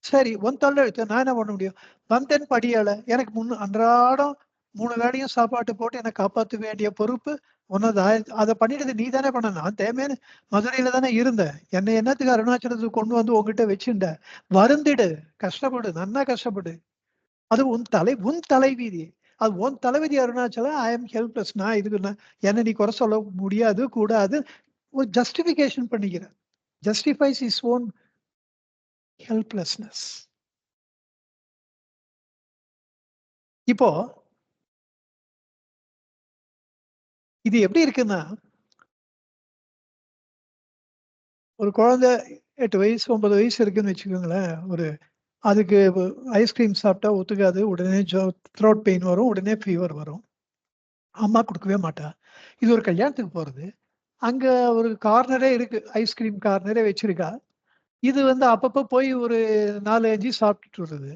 [SPEAKER 1] சரி உன் தொல்லை எடுத்து நான் என்ன பண்ண முடியும்? வந்தேன் படியால எனக்கு அன்றாடம் 3 வேளையும் சாப்பாட்டு போட்டு என்னை காப்பாற்ற வேண்டிய பொறுப்பு உன்னதா. அதை பண்ணிட்டு நீ தானே பண்ண. நான் தேவையான மதுரையில தானே இருந்தேன். என்னை என்னத்துக்கு அருணாச்சலத்துக்கு கொண்டு வந்து உங்ககிட்ட வச்சுட்ட. வருந்திடு, கஷ்டப்படு, நன்னா கஷ்டப்படு. அது உன் தலைவிதி. அது உன் தலைவிதி அருணாச்சலம். I am helpless. நான் இதுக்கு என்ன நீ குறை சொல்ல முடியாது கூடாது. ஒரு ஜஸ்டிபிகேஷன் பண்ணிக்கிறேன். Justifies is own helplessness. இப்போ இது எப்படி இருக்குன்னா, ஒரு குழந்தை 8 வயசு 9 வயசு இருக்குன்னு வச்சுக்கோங்களேன். அதுக்கு ஐஸ்கிரீம் சாப்பிட்டா ஒத்துக்காது. உடனே த்ரோட் பெயின் வரும், உடனே ஃபீவர் வரும். அம்மா கொடுக்கவே மாட்டா. இது ஒரு கல்யாணத்துக்கு போறது. அங்க ஒரு கார்னரே இருக்கு, ஐஸ்கிரீம் கார்னரே வச்சிருக்கா. இது வந்து அப்பப்ப போய் ஒரு 4, 5 சாப்பிட்டுட்டு வருது.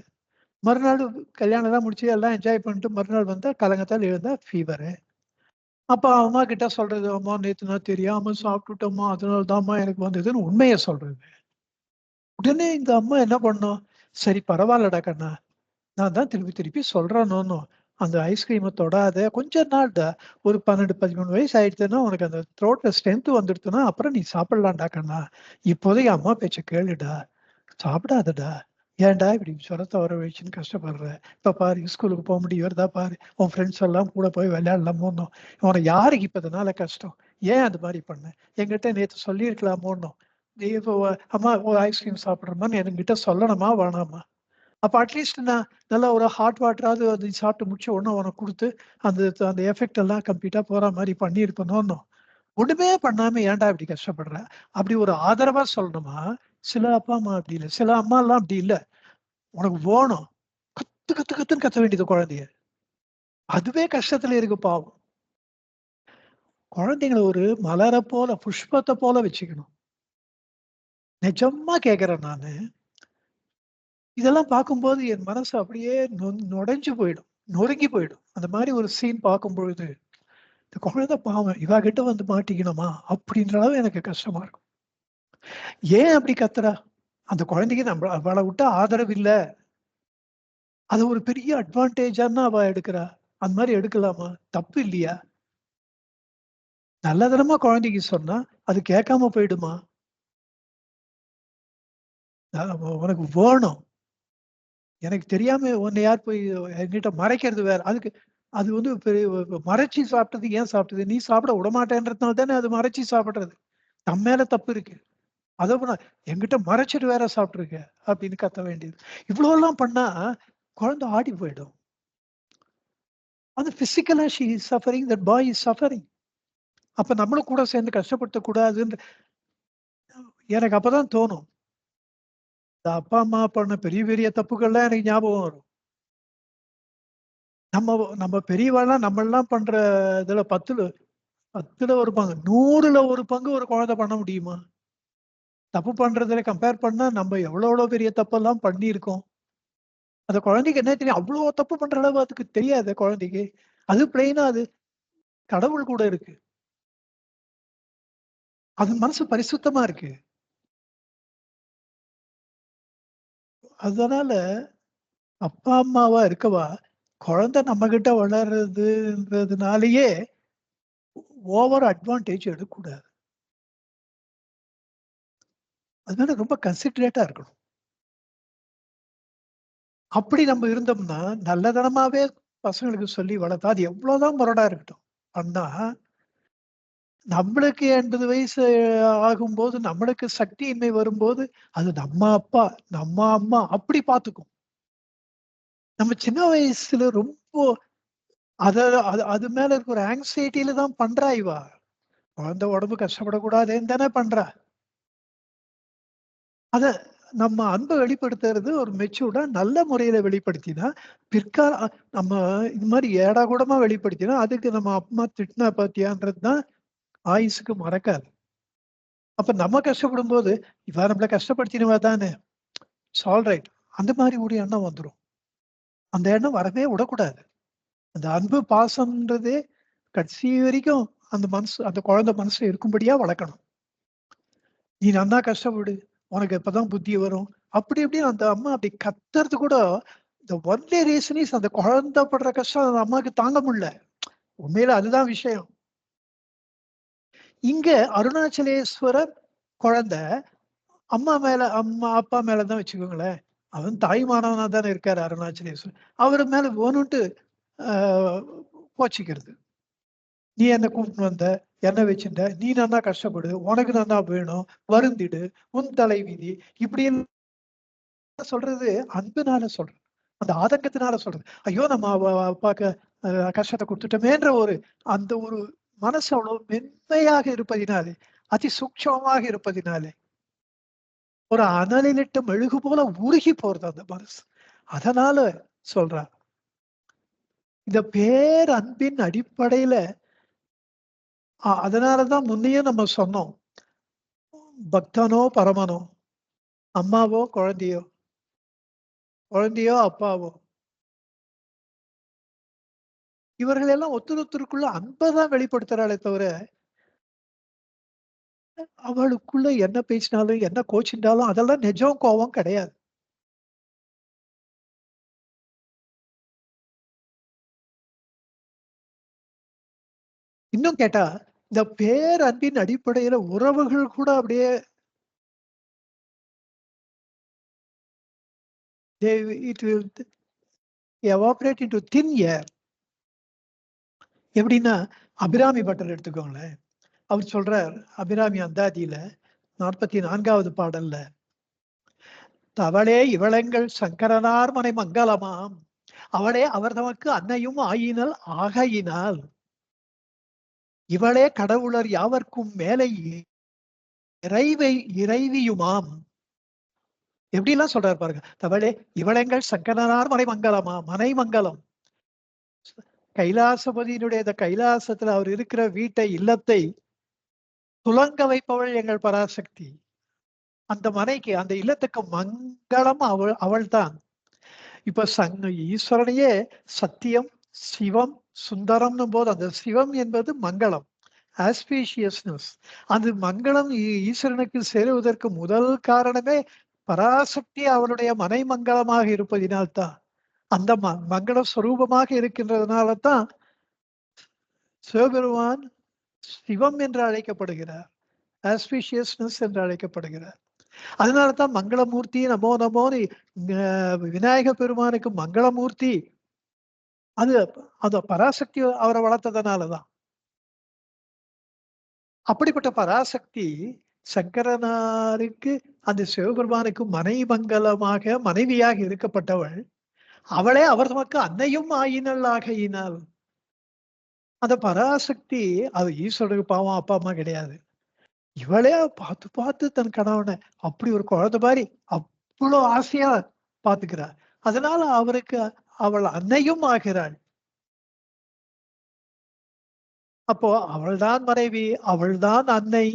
[SPEAKER 1] மறுநாள் கல்யாணம் எல்லாம் முடிச்சு எல்லாம் என்ஜாய் பண்ணிட்டு மறுநாள் வந்தா காலங்காத்தால எழுந்தா ஃபீவரு. அப்ப அம்மா கிட்ட சொல்றது, அம்மா நேத்து நான் தெரியாம சாப்பிட்டுட்டோம்மா, அதனால தான்மா எனக்கு வந்ததுன்னு உண்மையை சொல்றது. உடனே இந்த அம்மா என்ன பண்ணும்? சரி பரவாயில்லடா கண்ணா, நான் தான் திருப்பி திருப்பி சொல்றேனோன்னு, அந்த ஐஸ்கிரீமை தொடாத, கொஞ்ச நாள் தான், ஒரு 12, 13 வயசு ஆயிடுச்சுன்னா உனக்கு அந்த த்ரோட்ல ஸ்ட்ரென்த் வந்துடுச்சுன்னா அப்புறம் நீ சாப்பிடலாம்டா கண்ணா. இப்போதைக்கு அம்மா பேச்ச கேளுடா, சாப்பிடாதடா. ஏன்டா இப்படி சொரத்த வர வச்சுன்னு கஷ்டப்படுற? இப்ப பாரு ஸ்கூலுக்கு போக முடியும் வருதா பாரு, உன் ஃப்ரெண்ட்ஸ் எல்லாம் கூட போய் விளையாடலாமோன்னும். உனக்கு யாருக்கு இப்ப இதனால கஷ்டம்? ஏன் அது மாதிரி பண்ண? என்கிட்ட நேத்து சொல்லியிருக்கலாமோன்னும். நீ இப்போ அம்மா ஐஸ்கிரீம் சாப்பிடுறமான்னு என்கிட்ட சொல்லணுமா வேணாமா? அப்ப அட்லீஸ்ட் நான் நல்லா ஒரு ஹாட் வாட்டராவது அது சாப்பிட்டு முடிச்ச உடனே உனக்கு குடுத்து, அந்த அந்த எஃபெக்ட் எல்லாம் கம்ப்ளீட்டா போற மாரி பண்ணியிருக்கணும்ன்னும். ஒண்ணுமே பண்ணாம ஏன்டா இப்படி கஷ்டப்படுற? அப்படி ஒரு ஆதரவா சொல்லணுமா? சில அப்பா, அம்மா அப்படி இல்ல. சில அம்மாலாம் அப்படி இல்ல. உனக்கு வேணும். கத்து கத்து கத்துன்னு கத்த வேண்டியது குழந்தைய. அதுவே கஷ்டத்துல இருக்கு பாவம். குழந்தைங்கள ஒரு மலர போல, புஷ்பத்த போல வச்சுக்கணும். நிஜமா கேட்கிறேன் நானு. இதெல்லாம் பார்க்கும்போது என் மனசு அப்படியே நொடைஞ்சு போயிடும். நொறுங்கி போயிடும். அந்த மாரி ஒரு சீன் பார்க்கும்பொழுது, இந்த குழந்தை பாவம் இவ கிட்ட வந்து மாட்டிக்கணுமா? அப்படின்ற அளவு எனக்கு கஷ்டமா இருக்கும். ஏன் அப்படி கத்துறா? அந்த குழந்தைக்கு அவள விட்டா ஆதரவு இல்ல. அத ஒரு பெரிய அட்வான்டேஜான்னா அவ எடுக்குறா. அந்த மாரி எடுக்கலாமா? தப்பு இல்லையா? நல்லதனமா குழந்தைக்கு சொன்னா, அது கேட்காம போயிடுமா? உனக்கு வேணும். எனக்கு தெரியாம உன்ன யார் போய் என்கிட்ட மறைக்கிறது வேற. அது வந்து மறைச்சு சாப்பிட்டது ஏன் சாப்பிட்டது? நீ சாப்பிட விடமாட்டேன்றதுனால தானே அது மறைச்சு சாப்பிடுறது. நம்ம மேல தப்பு இருக்கு. அத போனா என்கிட்ட மறைச்சுட்டு வேற சாப்பிட்டுருக்க அப்படின்னு கத்த வேண்டியது. இவ்வளோலாம் பண்ணா குழந்தை ஆடி போயிடும். அது பிசிக்கலா she is suffering. That boy is suffering. அப்ப நம்மளும் கூட சேர்ந்து கஷ்டப்படுத்தக் கூடாதுன்னு எனக்கு அப்பதான் தோணும். இந்த அப்பா, அம்மா பண்ண பெரிய பெரிய தப்புகள்லாம் எனக்கு ஞாபகம் வரும். நம்ம நம்ம பெரியவாலாம் நம்மல்லாம் பண்ற இதுல 10ல ஒரு பங்கு. 100ல ஒரு பங்கு ஒரு குழந்தை பண்ண முடியுமா? தப்பு பண்றதுல கம்பேர் பண்ணா நம்ம எவ்வளோ பெரிய தப்பெல்லாம் பண்ணியிருக்கோம். அந்த குழந்தைக்கு என்ன தெரியும்? அவ்ளோ தப்பு பண்ற அளவு அதுக்கு தெரியாதே குழந்தைக்கு. அது பிளைனா அது கடவுள் கூட இருக்கு. அது மனசு பரிசுத்தமா இருக்கு. அதனால அப்பா, அம்மாவா இருக்கவா, குழந்தை நம்மகிட்ட வளர்றதுன்றதுனாலயே ஓவர் அட்வான்டேஜ் எடுக்கக்கூடாது. அதனால ரொம்ப கன்சிடரேட்டா இருக்கணும். அப்படி நம்ம இருந்தோம்னா, நல்லதனமாவே பசங்களுக்கு சொல்லி வளர்த்தா, அது எவ்வளோதான் முரடா இருக்கட்டும். பண்ணா, நம்மளுக்கு 80 வயசு ஆகும்போது, நம்மளுக்கு சக்தியின்மை வரும்போது, அது நம்ம அப்பா, நம்ம அம்மா அப்படி பார்த்துக்கும். நம்ம சின்ன வயசுல ரொம்ப அத அது அது மேல இருக்க ஒரு ஆங்ஸைட்டில தான் பண்றா இவ. குழந்தை உடம்பு கஷ்டப்படக்கூடாதேன்னு தானே பண்றா. அத நம்ம அன்ப வெளிப்படுத்துறது ஒரு மெச்சூர்டா நல்ல முறையில வெளிப்படுத்தினா, பிற்கால நம்ம இது மாரி ஏடாகூடமா வெளிப்படுத்தினா, அதுக்கு நம்ம அம்மா திட்டினா பாத்தியான்றது தான் ஆயுசுக்கு மறக்காது. அப்ப நம்ம கஷ்டப்படும்போது, இவ நம்மள கஷ்டப்படுத்தினவ தானே, இட்ஸ் ஆல் ரைட். அந்த மாரி ஒரு எண்ணம் வந்துரும். அந்த எண்ணம் வரவே விடக்கூடாது. அந்த அன்பு, பாசம்ன்றதே கடைசி வரைக்கும் அந்த குழந்தை மனசுல இருக்கும்படியா வளர்க்கணும். நீ நன்னா கஷ்டப்படு. உனக்கு அப்பதான் புத்தி வரும். அப்படி இப்படின்னு அந்த அம்மா அப்படி கத்துறது கூட, the only reason is அந்த குழந்தை படுற கஷ்டம் அந்த அம்மாக்கு தாங்க முடியல. உண்மையில அதுதான் விஷயம். இங்க அருணாச்சலேஸ்வரர் குழந்தை அப்பா மேல தான் வச்சுக்கோங்களேன். அவன் தாய்மானவனா தானே இருக்காரு அருணாச்சலேஸ்வரர். அவரு மேல வேணுன்ட்டு ஆ கோச்சிக்கிறது. "நீ என்ன கூட்டின்னு வந்த? என்ன வச்சுட்ட? நீ நன்னா கஷ்டப்படு. உனக்கு நன்னா வேணும். வருந்திடு. உன் தலை விதி." இப்படின்னு சொல்றது அன்புனால சொல்றது. அந்த ஆதங்கத்தினால சொல்றது. ஐயோ! நம்ம அப்பாக்கு அ கஷ்டத்த குடுத்துட்டோமேன்ற அந்த ஒரு மனசு அவ்வளவு மென்மையாக இருப்பதினாலே, அதி சூக்ஷ்மமாக இருப்பதினாலே, ஒரு அனலிலிட்ட மெழுகு போல உருகி போறது அந்த மனசு. அதனால சொல்றா. இந்த பேரன்பின் அடிப்படையில அதனால தான் முன்னயே நம்ம சொன்னோம். பக்தனோ, பரமனோ, அம்மாவோ, குழந்தையோ, குழந்தையோ, அப்பாவோ, இவர்கள் எல்லாம் ஒருத்தருக்குள்ள அன்ப தான் வெளிப்படுத்துறாளே தவிர, அவளுக்குள்ள என்ன பேசினாலும், என்ன கோச்சுண்டாலும் அதெல்லாம் நிஜம் கோவம் கிடையாது. இன்னும் கேட்டா, இந்த பேரன்பின் அடிப்படையில உறவுகள் கூட அப்படியே இட் வில் எவாப்பரேட் இன்டோ தின் ஏர். எப்படின்னா, அபிராமி பட்டர் எடுத்துக்கோங்களேன். அவர் சொல்றார், அபிராமி அந்தாதியில 44வது பாடல்ல, தவளே இவளெங்கள் சங்கரனார் மனை மங்கலமாம். அவளே அவர் தமக்கு அன்னையும் ஆயினல் ஆகையினால் இவளே கடவுளர் யாவர்க்கும் மேலே இறைவை இறைவியுமாம். எப்படி எல்லாம் சொல்றாரு பாருங்க. தவளே இவளெங்கள் சங்கரனார் மனை மங்கலமா, மனை மங்கலம். கைலாசபதியினுடைய இந்த கைலாசத்துல அவர் இருக்கிற வீட்டை, இல்லத்தை துலங்க வைப்பவள் எங்கள் பராசக்தி. அந்த மனைக்கு, அந்த இல்லத்துக்கு மங்களம் அவள்தான். இப்ப ஈஸ்வரனையே சத்தியம், சிவம், சுந்தரம்னு போது அந்த சிவம் என்பது மங்களம், ஆஸ்பீஷியஸ்னஸ். அது மங்களம் ஈஸ்வரனுக்கு சேருவதற்கு முதல் காரணமே பராசக்தி அவளுடைய மனை மங்களமாக இருப்பதினால்தான். அந்த மங்கள ஸ்வரூபமாக இருக்கின்றதுனால தான் சிவபெருமான் சிவம் என்று அழைக்கப்படுகிறார், ஆஸ்பீஷியஸ்னஸ் என்று அழைக்கப்படுகிறார். அதனாலதான் மங்களமூர்த்தி நமோ நமோன்னு விநாயக பெருமானுக்கு மங்களமூர்த்தி. அது அந்த பராசக்தி அவரை வளர்த்ததுனாலதான். அப்படிப்பட்ட பராசக்தி சங்கரனாருக்கு, அந்த சிவபெருமானுக்கு மனைமங்கலமாக மனைவியாக இருக்கப்பட்டவள். அவளே அவர் நமக்கு அன்னையும் ஆயினல் ஆகையினால். அந்த பராசக்தி அது ஈஸ்வரனுக்கு பாவம் அப்பா அம்மா கிடையாது. இவளே பார்த்து பார்த்து தன் கணவனை அப்படி ஒரு குழந்தை மாதிரி அவ்வளவு ஆசையா பாத்துக்கிறார். அதனால அவருக்கு அவள் அன்னையும் ஆகிறாள். அப்போ அவள்தான் மனைவி, அவள்தான் அன்னை.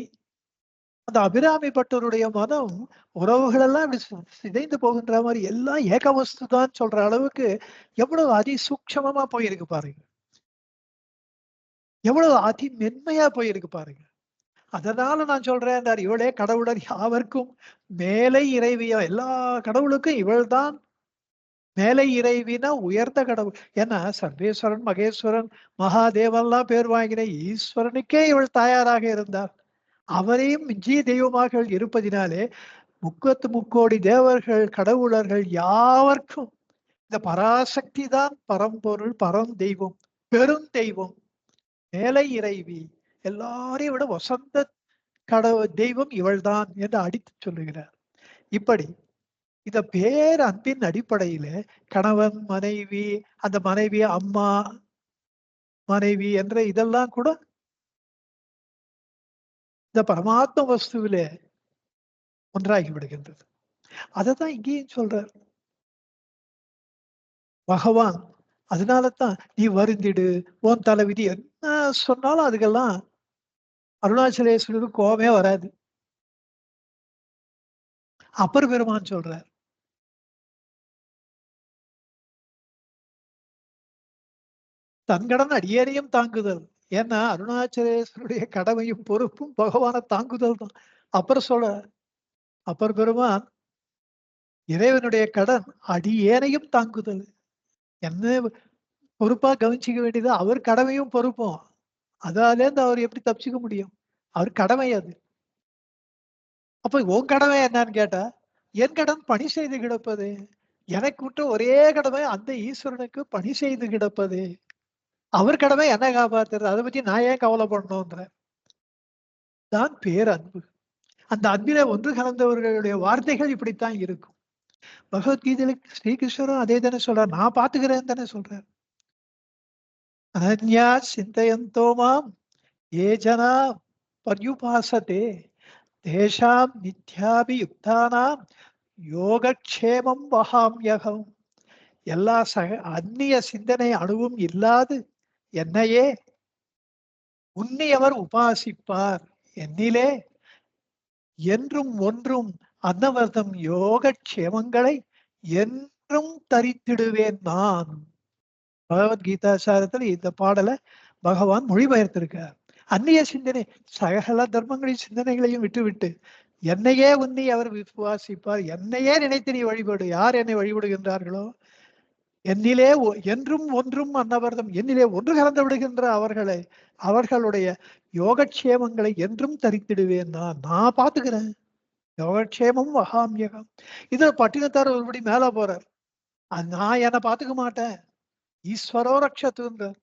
[SPEAKER 1] அந்த அபிராமி பட்டருடைய மனம் உறவுகள் எல்லாம் சிதைந்து போகின்ற மாதிரி எல்லாம் ஏகவஸ்து தான் சொல்ற அளவுக்கு எவ்வளவு அதி சூக்ஷமமா போயிருக்கு பாருங்க, எவ்வளவு அதி மென்மையா போயிருக்கு பாருங்க. அதனால நான் சொல்றேன், இவளே கடவுளர் யாவர்க்கும் மேலை இறைவியா, எல்லா கடவுளுக்கும் இவள் தான் மேலை இறைவினா உயர்ந்த கடவுள். ஏன்னா சர்வேஸ்வரன், மகேஸ்வரன், மகாதேவன்லாம் பேர் வாங்கின ஈஸ்வரனுக்கே இவள் தாயாராக இருந்தார். அவரையும் மிஞ்சிய தெய்வமாக இருப்பதினாலே முக்கோடி தேவர்கள், கடவுளர்கள் யாவர்க்கும் இந்த பராசக்தி தான் பரம்பொருள், பரம் தெய்வம், பெரும் தெய்வம், மேலை இறைவி, எல்லாரையும் விட வசந்த கடவுள் தெய்வம் இவள்தான் என்று அடித்து சொல்லுகிறார். இப்படி இந்த பேர் அன்பின் அடிப்படையில கணவன் மனைவி, அந்த மனைவி அம்மா மனைவி என்ற இதெல்லாம் கூட இந்த பரமாத்ம வஸ்துவில ஒன்றாகி விடுகின்றது. அததான் இங்கேயும் சொல்றார் பகவான். அதனாலதான் நீ வருந்திடு, உன் தலைவிதி என்ன சொன்னாலும் அதுக்கெல்லாம் அருணாச்சலேஸ்வரருக்கு கோபமே வராது. அப்பர் பெருமான் சொல்றார், தன்கடன் அடியேனையும் தாங்குதல். ஏன்னா அருணாச்சலேஸ்வருடைய கடமையும் பொறுப்பும் பகவானை தாங்குதல் தான். அப்புறம் சொல்ற அப்பர் பெருமான், இறைவனுடைய கடன் அடியேனையும் தாங்குதல். என்ன பொறுப்பா கவனிச்சிக்க வேண்டியது அவர் கடமையும் பொறுப்பும். அதாலேருந்து அவர் எப்படி தப்பிச்சுக்க முடியும்? அவர் கடமை அது. அப்ப உன் கடமை என்னன்னு கேட்டா, என் கடன் பணி செய்து கிடப்பது. எனக்கு விட்டு ஒரே கடமை அந்த ஈஸ்வரனுக்கு பணி செய்து கிடப்பது. அவர் கடமை என்ன காப்பாத்துறது, அதை பத்தி நான் ஏன் கவலைப்படணும்ன்ற தான் பேரன்பு. அந்த அன்பில ஒன்று கலந்தவர்களுடைய வார்த்தைகள் இப்படித்தான் இருக்கும். பகவத்கீதையில ஸ்ரீகிருஷ்ணரும் அதே தானே சொல்றார், நான் பாத்துக்கிறேன் தானே சொல்றார். அனன்யா சிந்தயந்தோ மாம் ஏ ஜனா பர்யுபாசதே தேஷாம் நித்யாபியுக்தானாம் யோகக்ஷேமம் வகாம்யகம். எல்லா அந்நிய சிந்தனை அணுவும் இல்லாது என்னையே உன்னியவர் உபாசிப்பார், என்னிலே என்றும் ஒன்றும் அன்னவர்தம் யோகக்ஷேமங்களை என்றும் தரித்திடுவேன் நான். பகவத்கீதாச்சாரத்தில் இந்த பாடலை பகவான் மொழிபெயர்த்திருக்கார். அந்நிய சிந்தனை, சகல தர்மங்களின் சிந்தனைகளையும் விட்டுவிட்டு என்னையே உன்னை அவர் விசுவாசிப்பார், என்னையே நினைத்து நீ வழிபடு. யார் என்னை வழிபடுகின்றார்களோ என்னிலே என்றும் ஒன்றும் அன்னவர்தம், என்னிலே ஒன்று கலந்து விடுகின்ற அவர்களை, அவர்களுடைய யோகக்ஷேமங்களை என்றும் தரித்திடுவேன் நான் பாத்துக்கிறேன். யோகக்ஷேமம் வகாமியகம். இதுல பட்டினத்தார் ஒருபடி மேல போறார். நான் என்னை பாத்துக்க மாட்டேன், ஈஸ்வரோ ரக்ஷத்துன்றார்.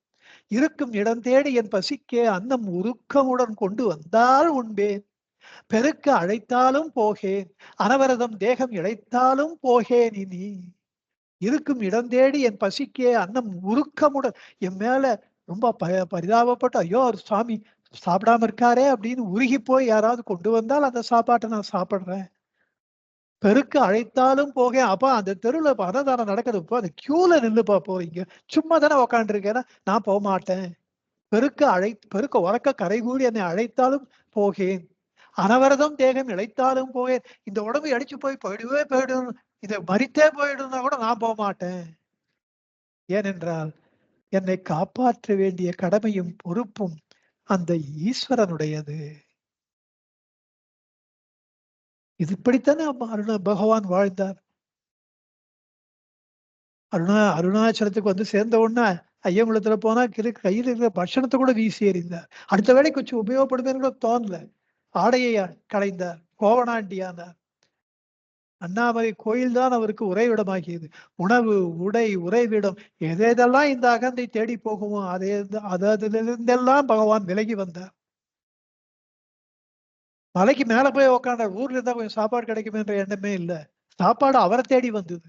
[SPEAKER 1] இருக்கும் இடம் தேடி என் பசிக்கே அன்னம் உருக்கமுடன் கொண்டு வந்தால் உண்பேன். பெருக்க அழைத்தாலும் போகேன், அனவரதம் தேகம் இழைத்தாலும் போகேன் இனி. இருக்கும் இடம் தேடி என் பசிக்கே அன்னம் உருக்கமுடன் என் மேல ரொம்ப பரிதாபப்பட்டு, ஐயோ அவர் சுவாமி சாப்பிடாம இருக்காரே அப்படின்னு உருகி போய் யாராவது கொண்டு வந்தால் அந்த சாப்பாட்டை நான் சாப்பிடுறேன். பெருக்க அழைத்தாலும் போக, அப்ப அந்த தெருவுல அன்னதானம் நடக்குது, இப்போ அந்த கியூல நின்னுப்பா போறீங்க, சும்மா தானே உக்காந்துருக்கேன்னா நான் போக மாட்டேன். பெருக்க உறக்க கரை கூடி என்னை அழைத்தாலும் போகேன், அனவரதம் தேகம் இழைத்தாலும் போகேன். இந்த உடம்பு அடிச்சு போயிடும், இதை மறித்தே போயிடும்னா கூட நான் போக மாட்டேன். ஏனென்றால் என்னை காப்பாற்ற வேண்டிய கடமையும் பொறுப்பும் அந்த ஈஸ்வரனுடையது. இது இப்படித்தானே பகவான் வாழ்ந்தார். அருணாச்சலத்துக்கு வந்து சேர்ந்த உடனே ஐயங்குளத்துல போனா கையில் இருக்கிற பட்சணத்தை கூட வீசி எறிந்தார். அடுத்த வேலைக்கு கொஞ்சம் உபயோகப்படுதுன்னு கூட தோணல. ஆடையை களைந்தார், கோவணாண்டியானார். அண்ணாமலை கோயில் தான் அவருக்கு உறைவிடமாகியது. உணவு, உடை, உறைவிடம் எதெல்லாம் இந்த அகந்தை தேடி போகுமோ அதிலிருந்தெல்லாம் பகவான் விலகி வந்தார். மலைக்கு மேல போய் உக்காண்டார். ஊர்ல இருந்தா கொஞ்சம் சாப்பாடு கிடைக்குமென்ற எண்ணமே இல்லை. சாப்பாடு அவரை தேடி வந்தது.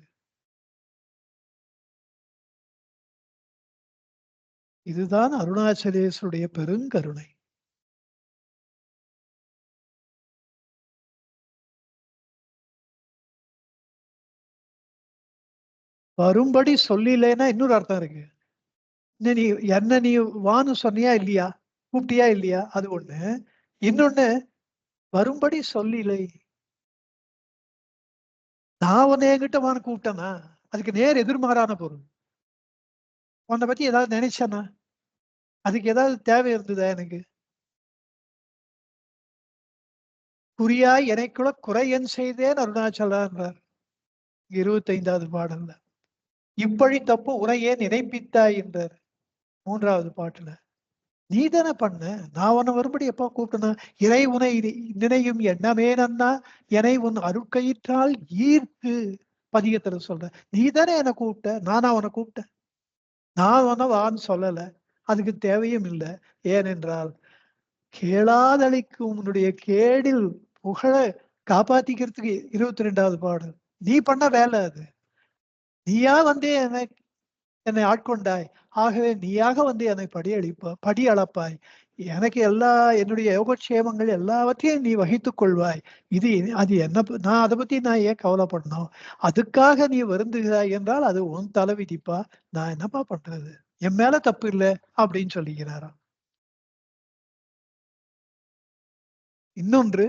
[SPEAKER 1] இதுதான் அருணாச்சலேஸ்வருடைய பெருங்கருணை. வரும்படி சொல்லிலேன்னா இன்னொரு அர்த்தம் இருக்கு. நீ என்ன நீ வான்னு சொன்னியா இல்லையா, கூப்பிட்டியா இல்லையா, அது ஒண்ணு. இன்னொன்னு, வரும்படி சொல்லிலை. நான் உன்னை என்கிட்ட வான்னு கூப்பிட்டேனா, அதுக்கு நேர் எதிர்மாறான பொருள். உன்னை பத்தி ஏதாவது நினைச்சேனா, அதுக்கு ஏதாவது தேவை இருந்ததா எனக்கு? குறியாய் எனக்குள்ள குறையன் செய்தேன் அருணாச்சலான்றார் 25வது பாடல்ல. இப்படி தப்பு உரையே நினைப்பித்தாய் என்றார் 3வது பாட்டுல. நீ தானே பண்ண, நான் உன்னை வரும்படி எப்ப கூப்பிட்டனா? இறை உனை நினையும் எண்ணமே நன்னா என்னை உன் அருட்கயிற்றால் ஈர்த்து பதிகத்துல சொல்ற. நீ தானே என்னை கூப்பிட்ட, நானா உன்னை கூப்பிட்டேன்? நான் உன்னை வான்னு சொல்லல, அதுக்கு தேவையும் இல்லை. ஏனென்றால் கேளாதளிக்கும் உன்னுடைய கேடில் புகழ காப்பாத்திக்கிறதுக்கு 22வது பாடல். நீ பண்ண வேலை அது. நீயா வந்து என்னை ஆட்கொண்டாய், ஆகவே நீயாக வந்து என்னை படி அளப்பாய், எனக்கு என்னுடைய யோகக்ஷேமங்கள் எல்லாவற்றையும் நீ வகித்துக் கொள்வாய். அது என்ன, நான் அதை பத்தி நான் ஏன் கவலைப்படணும்? அதுக்காக நீ வருந்துகிறாய் என்றால் அது உன் தலை விதிப்பா, நான் என்னப்பா பண்றது, என் மேல தப்பு இல்லை அப்படின்னு சொல்லிக்கிறாராம். இன்னொன்று,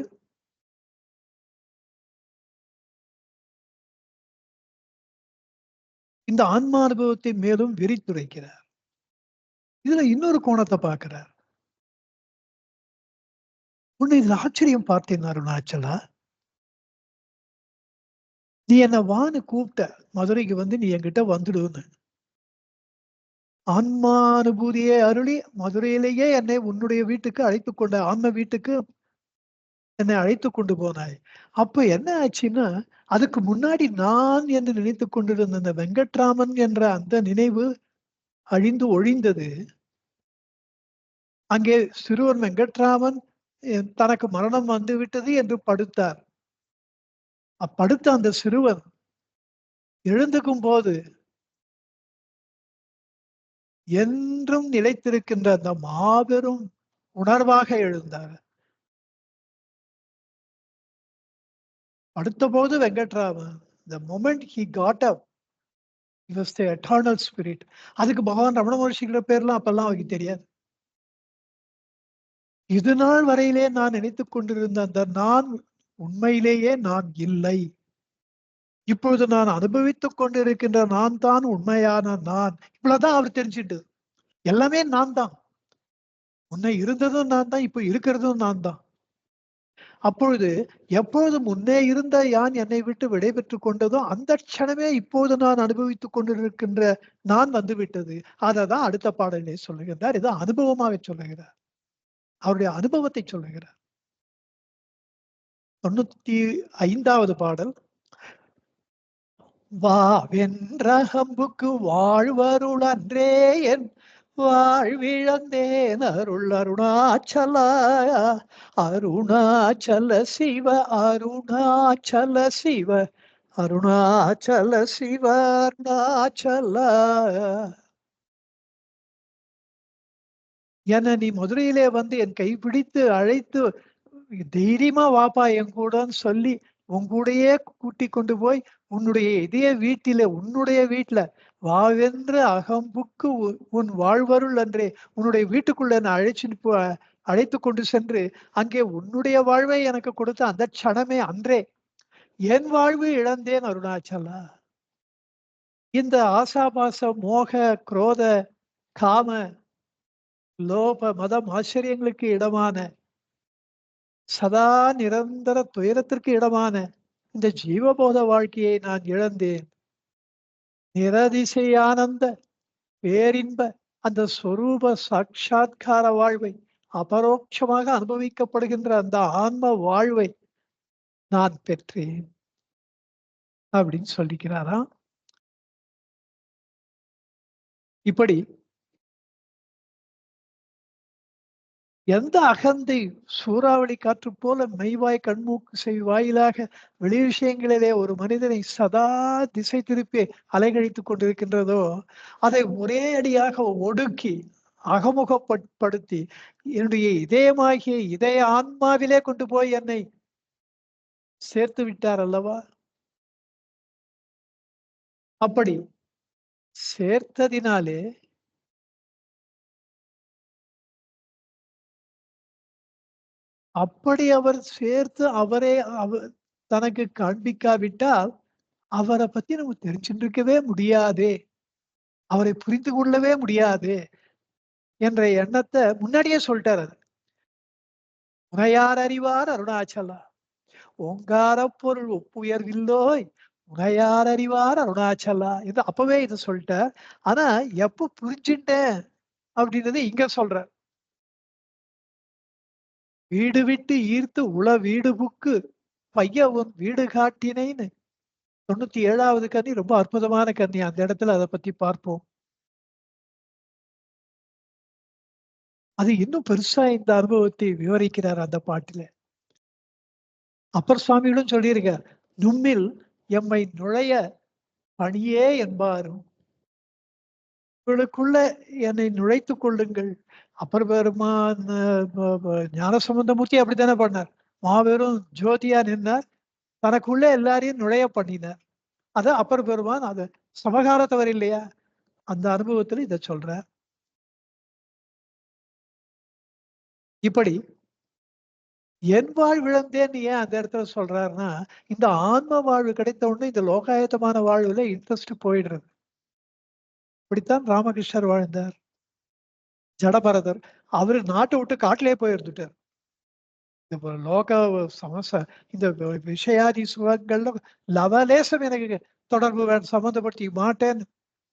[SPEAKER 1] இந்த ஆன்மானுபவத்தை மேலும் விரித்துரைக்கிறார். இதுல இன்னொரு கோணத்தை பார்க்கிறார். உன்னை இதுல ஆச்சரியம் பார்த்தேன் அருணாச்சலா, நீ என்ன வான்னு கூப்பிட்ட, மதுரைக்கு வந்து நீ என்கிட்ட வந்துடுன்னு. ஆன்மானுபூதியை அருளி மதுரையிலேயே என்னை உன்னுடைய வீட்டுக்கு அழைத்துக் கொண்ட, ஆன்ம வீட்டுக்கு என்னை அழைத்து கொண்டு போனாய். அப்ப என்ன ஆச்சுன்னா, அதுக்கு முன்னாடி நான் என்று நினைத்துக் கொண்டிருந்த அந்த வெங்கட்ராமன் என்ற அந்த நினைவு அழிந்து ஒழிந்தது. அங்கே சிறுவன் வெங்கட்ராமன் தனக்கு மரணம் வந்து விட்டது என்று படுத்தார். படுத்த அந்த சிறுவன் எழுந்துக்கும் போது என்றும் நிலைத்திருக்கின்ற அந்த மாபெரும் உணர்வாக எழுந்தார். அடுத்த போது Venkatraman, the moment he got up, he was the eternal spirit. அதுக்கு பகவான் ரமண மகர்ஷிங்கிற பேர்லாம் அப்பெல்லாம் அவருக்கு தெரியாது. இது நாள் வரையிலே நான் நினைத்துக் கொண்டிருந்த அந்த நான் உண்மையிலேயே நான் இல்லை. இப்பொழுது நான் அனுபவித்துக் கொண்டிருக்கின்ற நான் தான் உண்மையான நான். இவ்வளவுதான் அவர் தெரிஞ்சுட்டு, எல்லாமே நான் தான், முன்ன இருந்ததும் நான் தான், இப்ப இருக்கிறதும் நான் தான். அப்பொழுது எப்பொழுது முன்னே இருந்த யான் என்னை விட்டு விடைபெற்றுக் கொண்டதோ அந்த க்ஷணமே இப்போது நான் அனுபவித்துக் கொண்டிருக்கின்ற நான் வந்து விட்டது. அததான் அடுத்த பாடலே சொல்லுகிறார். இது அனுபவமாக சொல்லுகிறார், அவருடைய அனுபவத்தை சொல்லுகிறார். 95வது பாடல். வா வென்றகம்புக்கு வாழ்வருள் அன்றே என் வாழ்விழந்தேன் அருள் அருணாச்சலா, அருணாச்சல சிவ, அருணாச்சல சிவ, அருணாச்சல சிவ, அருணாச்சல. என்ன நீ மதுரையிலே வந்து என் கைப்பிடித்து அழைத்து தைரியமா வாப்பா என் கூடன்னு சொல்லி உன் கூடயே கூட்டி கொண்டு போய் உன்னுடைய இதய வீட்டில, உன்னுடைய வீட்டுல வாவென்று அகம்புக்கு உன் வாழ்வருள் அன்றே உன்னுடைய வீட்டுக்குள்ள என்னை அழைத்து கொண்டு சென்று அங்கே உன்னுடைய வாழ்வை எனக்கு கொடுத்த அந்த க்ஷணமே அன்றே என் வாழ்வு இழந்தேன் அருணாச்சலா. இந்த ஆசாபாச மோக குரோத காம லோப மதம் ஆச்சரியங்களுக்கு இடமான சதா நிரந்தர துயரத்திற்கு இடமான இந்த ஜீவபோத வாழ்க்கையை நான் இழந்தேன். நிரதிசையானந்த பேரின்ப அந்த சொரூப சாட்சா்கார வாழ்வை அபரோட்சமாக அனுபவிக்கப்படுகின்ற அந்த ஆன்ம வாழ்வை நான் பெற்றேன் அப்படின்னு சொல்லிக்கிறாராம். இப்படி எந்த அகந்தை சூறாவளி காற்று போல மெய்வாய் கண்மூக்கு செவி வாயிலாக வெளி விஷயங்களிலே ஒரு மனிதனை சதா திசை திருப்பி அலைகழித்துக் கொண்டிருக்கின்றதோ அதை ஒரே அடியாக ஒடுக்கி அகமுகப்படுத்தி என்னுடைய இதயமாகிய இதய ஆன்மாவிலே கொண்டு போய் என்னை சேர்த்து விட்டார் அல்லவா. அப்படி சேர்த்ததினாலே அப்படி அவர் சேர்த்து அவரே தனக்கு காண்பிக்காவிட்டால் அவரை பத்தி நம்ம தெரிஞ்சிருக்கவே முடியாதே, அவரை புரிந்து கொள்ளவே முடியாது என்ற எண்ணத்தை முன்னாடியே சொல்லிட்டாரு. உரையார் அறிவார் அருணாச்சலா, ஓங்கார பொருள் ஒப்புயர்வில்லோய் உரையார் அறிவார் அருணாச்சலா இது அப்பவே இதை சொல்லிட்டார். ஆனா எப்ப புரிஞ்சுட்டேன் அப்படின்றது இங்க சொல்ற. வீடு விட்டு ஈர்த்து உள வீடு புக்கு பைய உன் வீடு காட்டினேன்னு 97வது கன்னி ரொம்ப அற்புதமான கன்னி. அந்த இடத்துல அதை பத்தி பார்ப்போம். அது இன்னும் பெருசா இந்த அனுபவத்தை விவரிக்கிறார் அந்த பாட்டுல. அப்பர் சுவாமிகளும் சொல்லியிருக்கார், நும்மில் எம்மை நுழைய பணியே என்பாரும், உங்களுக்குள்ள என்னை நுழைத்துக் கொள்ளுங்கள். அப்பர் பெருமான் ஞானசம்பந்தமூர்த்தி அப்படித்தானே பண்ணார். மாபெரும் ஜோதியா நின்றார், தனக்குள்ள எல்லாரையும் நுழைய பண்ணினார். அத அப்பர் பெருமான் அது சமகாலத்தவர் இல்லையா, அந்த அனுபவத்துல இத சொல்ற. இப்படி என் வாழ்விழந்தேன்னு ஏன் அந்த இடத்துல சொல்றாருன்னா, இந்த ஆன்ம வாழ்வு கிடைத்த உடனே இந்த லோகாயத்தமான வாழ்வுல இன்ட்ரெஸ்ட் போயிடுறது. இப்படித்தான் ராமகிருஷ்ணர் வாழ்ந்தார். ஜடபரதர் அவரு நாட்டை விட்டு காட்டிலே போயிருந்துட்டார். இந்த லோக சமச இந்த விஷயாதி சுகங்கள்ல லவலேசம் எனக்கு தொடர்பு சம்மந்தப்படுத்தி மாட்டேன்னு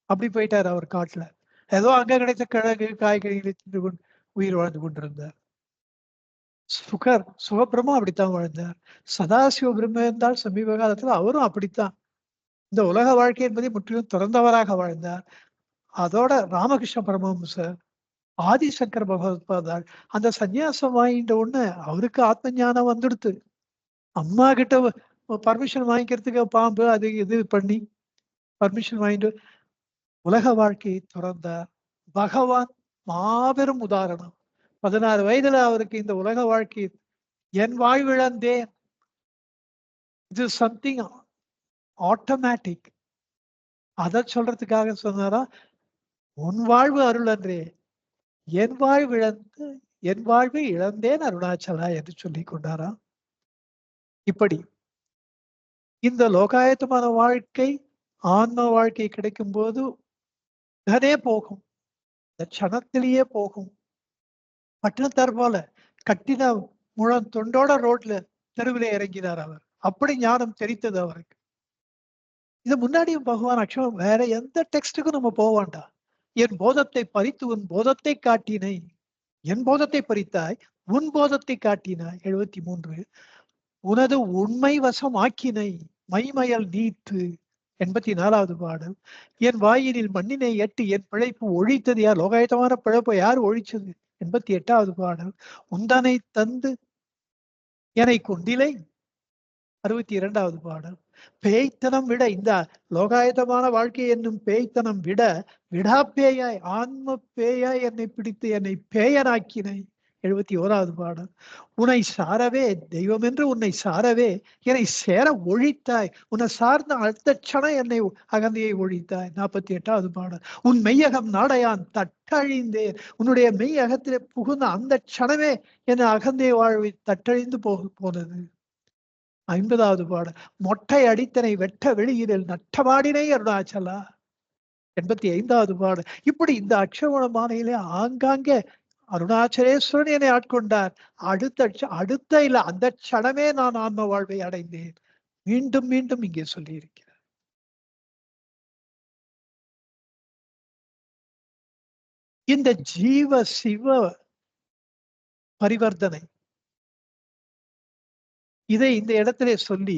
[SPEAKER 1] அப்படி போயிட்டார் அவர் காட்டுல. ஏதோ அங்க கிடைத்த கிழங்கு காய்கறிகளை தின்று கொண்டு உயிர் வாழ்ந்து கொண்டிருந்தார். சுகபிரமும் அப்படித்தான் வாழ்ந்தார். சதாசிவ பிரம்ம இருந்தால் சமீப காலத்துல அவரும் அப்படித்தான் இந்த உலக வாழ்க்கை என்பதை முற்றிலும் திறந்தவராக வாழ்ந்தார். அதோட ராமகிருஷ்ண பரமஹம்சர், ஆதிசங்கர பகவத்பாதாள் அந்த சன்னியாசம் வாங்கிட்ட உடனே அவருக்கு ஆத்ம ஞானம் வந்துடுத்து. அம்மா கிட்ட பர்மிஷன் வாங்கிக்கிறதுக்கு பாம்பு அது இது பண்ணி பர்மிஷன் வாங்கிட்டு உலக வாழ்க்கையை துறந்தார். பகவான் மாபெரும் உதாரணம். 16 வயதுல அவருக்கு இந்த உலக வாழ்க்கை என் வாழ்விழந்தேன், இது சம்திங் ஆட்டோமேட்டிக், அதை சொல்றதுக்காக சொன்னாரா, உன் வாழ்வு அருள் அன்றே என் வாழ்விழந்து என் வாழ்வை இழந்தேன் அருணாச்சலா என்று சொல்லி கொண்டாராம். இப்படி இந்த லோகாயத்தமான வாழ்க்கை ஆன்ம வாழ்க்கை கிடைக்கும் போது உடனே போகும், இந்த க்ஷணத்திலேயே போகும். பட்டினத்தார் போல கட்டின முழம் தொண்டோட ரோட்ல தெருவிலே இறங்கினார் அவர். அப்படி ஞானம் தெரித்தது அவருக்கு. இது முன்னாடியும் பகவான் அக்ஷரம் வேற எந்த டெக்ஸ்டுக்கும் நம்ம போக வேண்டாம். என் போதத்தை பறித்து உன் போதத்தை காட்டினை, என் போதத்தை பறித்தாய் உன் போதத்தை காட்டினாய் 73. உனது உண்மை வசம் ஆக்கினை மைமயல் நீத்து 84வது பாடல். என் வாயினில் மண்ணினை எட்டு என் பிழைப்பு ஒழித்தது யார்? லோகாயத்தமான பிழைப்பை யார் ஒழிச்சது? 88வது பாடல். உந்தனை தந்து எனை கொண்டிலை. 62வது பாடல். பேய்த்தனம் விட இந்த லோகாயத்தமான வாழ்க்கை என்னும் பேய்த்தனம் விட விடாப்பேயாய் ஆன்ம பேயாய் என்னை பிடித்து என்னை பேயனாக்கினை. 71வது பாடல். உன்னை சாரவே தெய்வம் என்று உன்னை சாரவே என்னை சேர ஒழித்தாய். உன்னை சார்ந்த அடுத்த க்ஷணம் என்னை அகந்தையை ஒழித்தாய். 48வது பாடல். உன் மெய்யகம் நாடையான் தட்டழிந்தேன். உன்னுடைய மெய்யகத்திலே புகுந்த அந்த க்ஷணமே என்னை அகந்தையை வாழ்வை தட்டழிந்து போனது. 50வது பாடல். மொட்டை அடித்தனை வெட்ட வெளியிடல் நட்டமாடினை அருணாச்சலா. 85வது பாடல். இப்படி இந்த அக்ஷரமண மாலையிலே ஆங்காங்கே அருணாச்சலேஸ்வரன் என்னை ஆட்கொண்டார். அடுத்த இல்ல அந்த க்ஷணமே நான் ஆன்ம வாழ்வை அடைந்தேன். மீண்டும் மீண்டும் இங்கே சொல்லி இருக்கிறார். இந்த ஜீவ சிவ பரிவர்த்தனை இதை இந்த இடத்திலே சொல்லி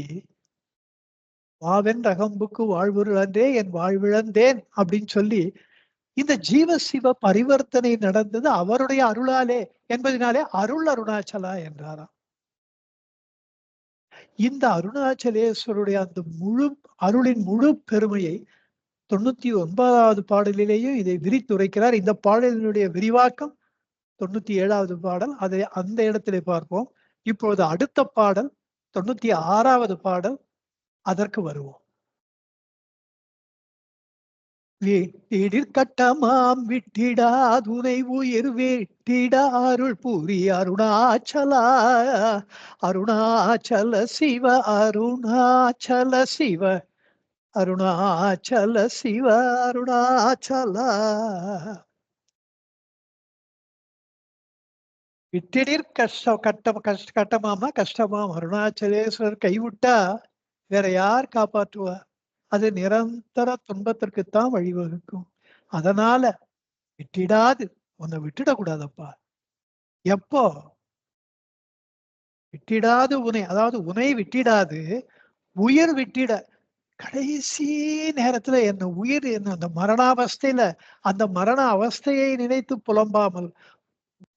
[SPEAKER 1] வாவென் ரகம்புக்கு வாழ்வுறந்தே என் வாழ்விழந்தேன் அப்படின்னு சொல்லி இந்த ஜீவ சிவ பரிவர்த்தனை நடந்தது அவருடைய அருளாலே என்பதனாலே அருள் அருணாச்சலா என்றாராம். இந்த அருணாச்சலேஸ்வருடைய அந்த முழு அருளின் முழு பெருமையை 99வது பாடலிலேயும் இதை விரித்துரைக்கிறார். இந்த பாடலினுடைய விரிவாக்கம் 97வது பாடல். அதை அந்த இடத்திலே பார்ப்போம். இப்பொழுது அடுத்த பாடல் 96வது பாடல். அதற்கு வருவோம். வீட்டிற்கட்டமாம் விட்டிடாதுனை உயிர் வேட்டிட அருள் புரி அருணாச்சலா. அருணாச்சல சிவ அருணாச்சல சிவ அருணாச்சல சிவ அருணாச்சலா. விட்டிடிற் கட்டமாமா கஷ்டமாம். அருணாச்சலேஸ்வரர் கைவிட்டா வேற யார் காப்பாற்றுவா? அது நிரந்தர துன்பத்திற்குத்தான் வழிவகுக்கும். அதனால விட்டிடாது, உன்னை விட்டுடக்கூடாதப்பா. எப்போ விட்டிடாது உன்னை, அதாவது உன்னை விட்டிடாது உயிர் விட்டிட. கடைசி நேரத்துல என்ன உயிர் என்ன அந்த மரணாவஸ்தையில அந்த மரண அவஸ்தையை நினைத்து புலம்பாமல்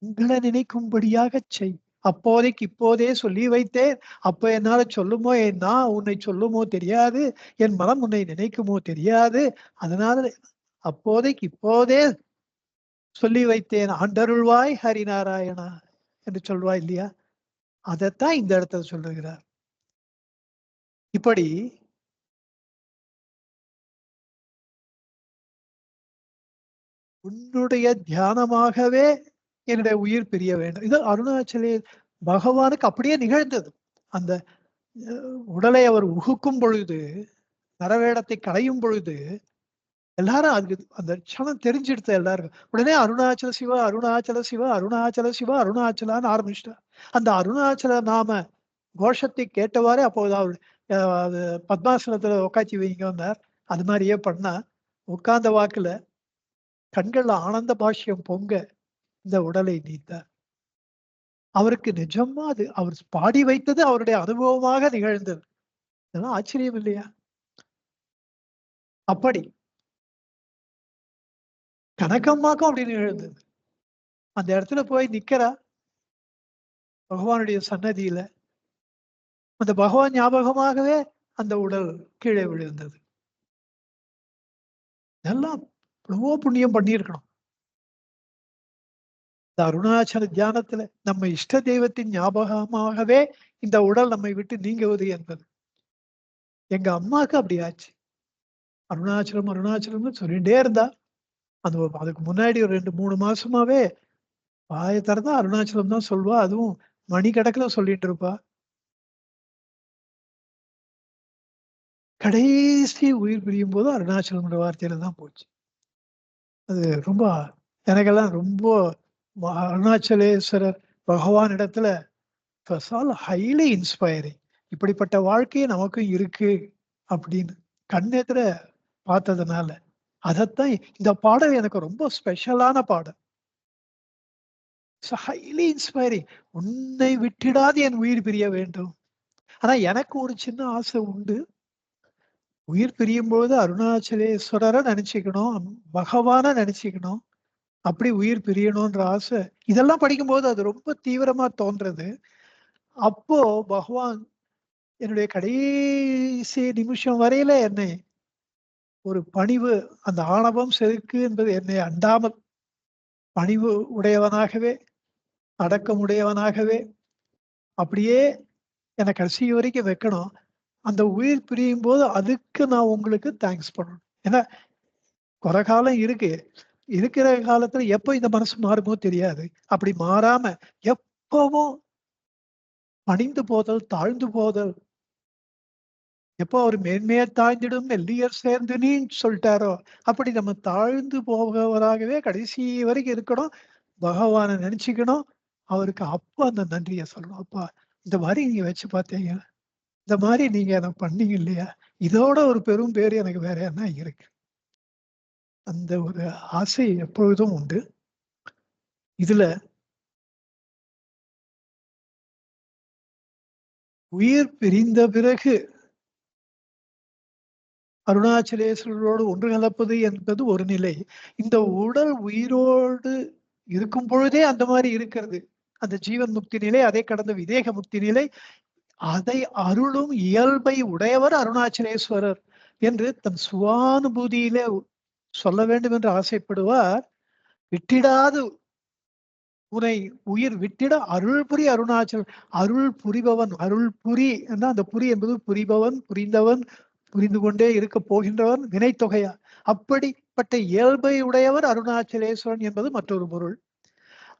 [SPEAKER 1] உங்களை நினைக்கும்படியாக செய். அப்போதைக்கு இப்போதே சொல்லி வைத்தேன். அப்ப என்னால சொல்லுமோ நான் உன்னை சொல்லுமோ தெரியாது, என் மனம் உன்னை நினைக்குமோ தெரியாது. அதனால அப்போதைக்கு இப்போதே சொல்லி வைத்தேன். ஆண்டருள்வாய் ஹரிநாராயணா என்று சொல்வாய் இல்லையா? அதைத்தான் இந்த இடத்துல சொல்லுகிறார். இப்படி உன்னுடைய தியானமாகவே என்னுடைய உயிர் பிரிய வேண்டும். இது அருணாச்சலே பகவானுக்கு அப்படியே நிகழ்ந்தது. அந்த உடலை அவர் உகுக்கும் பொழுது, நரவேடத்தை களையும் பொழுது எல்லாரும் அதுக்கு அந்த க்ஷணம் தெரிஞ்செடுத்த எல்லாரும் உடனே அருணாச்சல சிவா அருணாச்சல சிவா அருணாச்சல சிவா அருணாச்சலான்னு ஆரம்பிச்சிட்டார். அந்த அருணாச்சல நாம கோஷத்தை கேட்டவாறே அப்போது அவர் பத்மாசனத்துல உட்காச்சி வைங்க வந்தார். அது மாதிரியே பண்ணா உட்கார்ந்த வாக்குல கண்கள்ல ஆனந்த பாஷ்யம் பொங்க இந்த உடலை நீத்தார். அவருக்கு நிஜமா அது அவர் பாடி வைத்தது அவருடைய அனுபவமாக நிகழ்ந்தது. இதெல்லாம் ஆச்சரியம் இல்லையா? அப்படி கணக்கம்மாக்கும் அப்படி நிகழ்ந்தது. அந்த இடத்துல போய் நிக்கிறா பகவானுடைய சன்னதியில. அந்த பகவான் ஞாபகமாகவே அந்த உடல் கீழே விழுந்தது. இதெல்லாம் எவ்வளவோ புண்ணியம் பண்ணியிருக்கணும். இந்த அருணாச்சல தியானத்துல நம்ம இஷ்ட தெய்வத்தின் ஞாபகமாகவே இந்த உடல் நம்மை விட்டு நீங்குவது என்பது. எங்க அம்மாவுக்கு அப்படி ஆச்சு. அருணாச்சலம் அருணாச்சலம்னு சொல்லிட்டே இருந்தா. அந்த அதுக்கு முன்னாடி ஒரு 2-3 மாசமாவே வாயை திறந்தா அருணாச்சலம் தான் சொல்வா. அதுவும் மணிக்கணக்குல சொல்லிட்டு இருப்பா. கடைசி உயிர் பிரியும் போது அருணாச்சலம்ன்ற வார்த்தையில தான் போச்சு. அது ரொம்ப எனக்கெல்லாம் ரொம்ப அருணாச்சலேஸ்வரர் பகவான் இடத்துல ஹைலி இன்ஸ்பைரிங். இப்படிப்பட்ட வாழ்க்கையே நமக்கும் இருக்கு அப்படின்னு கண்ணெதிர பார்த்ததுனால அதைத்தான் இந்த பாடல் எனக்கு ரொம்ப ஸ்பெஷலான பாடல். Highly inspiring. உன்னை விட்டிடாது என் உயிர் பிரிய வேண்டும். ஆனா எனக்கு ஒரு சின்ன ஆசை உண்டு. உயிர் பிரியும் பொழுது அருணாச்சலேஸ்வரரை நினைச்சுக்கணும், பகவான நினைச்சுக்கணும். அப்படி உயிர் பிரியணும்ன்ற ஆசை இதெல்லாம் படிக்கும்போது அது ரொம்ப தீவிரமா தோன்றது. அப்போ பகவான் என்னுடைய கடைசி நிமிஷம் வரையில என்னை ஒரு பணிவு, அந்த ஆணவம் செருக்கு என்பது என்னை அண்டாமல் பணிவு உடையவனாகவே, அடக்கமுடையவனாகவே அப்படியே என்னை கடைசி வரைக்கும் வைக்கணும். அந்த உயிர் பிரியும் போது அதுக்கு நான் உங்களுக்கு தேங்க்ஸ் பண்ணணும். ஏன்னா குறை காலம் இருக்கு. இருக்கிற காலத்துல எப்போ இந்த மனசு மாறுமோ தெரியாது. அப்படி மாறாம எப்பவும் பணிந்து போதல், தாழ்ந்து போதல், எப்போ அவர் மேன்மையா தாழ்ந்திடும் மெல்லியர் சேர்ந்து நீன்னு சொல்லிட்டாரோ, அப்படி நம்ம தாழ்ந்து போபவராகவே கடைசி வரைக்கும் இருக்கணும். பகவான நினைச்சுக்கணும். அவருக்கு அப்ப அந்த நன்றிய சொல்லணும். அப்பா இந்த மாரி நீங்க வச்சு பார்த்தீங்க. இந்த மாரி நீங்க எனக்கு பண்ணீங்க இல்லையா? இதோட ஒரு பெரும் பேரு எனக்கு வேற என்ன இருக்கு? அந்த ஒரு ஆசை எப்பொழுதும் உண்டு. இதுல உயிர் பிரிந்த பிறகு அருணாச்சலேஸ்வரரோடு ஒன்று கலப்பது என்பது ஒரு நிலை. இந்த உடல் உயிரோடு இருக்கும் பொழுதே அந்த மாரி இருக்கிறது. அந்த ஜீவன் முக்தி நிலை, அதை கடந்த விதேக முக்தி நிலை, அதை அருளும் இயல்பை உடையவர் அருணாச்சலேஸ்வரர் என்று தன் சுவானுபூதியிலே சொல்ல வேண்டும் என்று ஆசைப்படுவார். விட்டிடாது உனை உயிர் விட்டிட அருள் புரி அருணாச்சல். அருள் புரிபவன், அருள் புரி என்னா அந்த புரி என்பது புரிபவன், புரிந்தவன், புரிந்து கொண்டே இருக்க போகின்றவன் வினைத்தொகையா. அப்படிப்பட்ட இயல்பை உடையவர் அருணாச்சலேஸ்வரன் என்பது மற்றொரு பொருள்.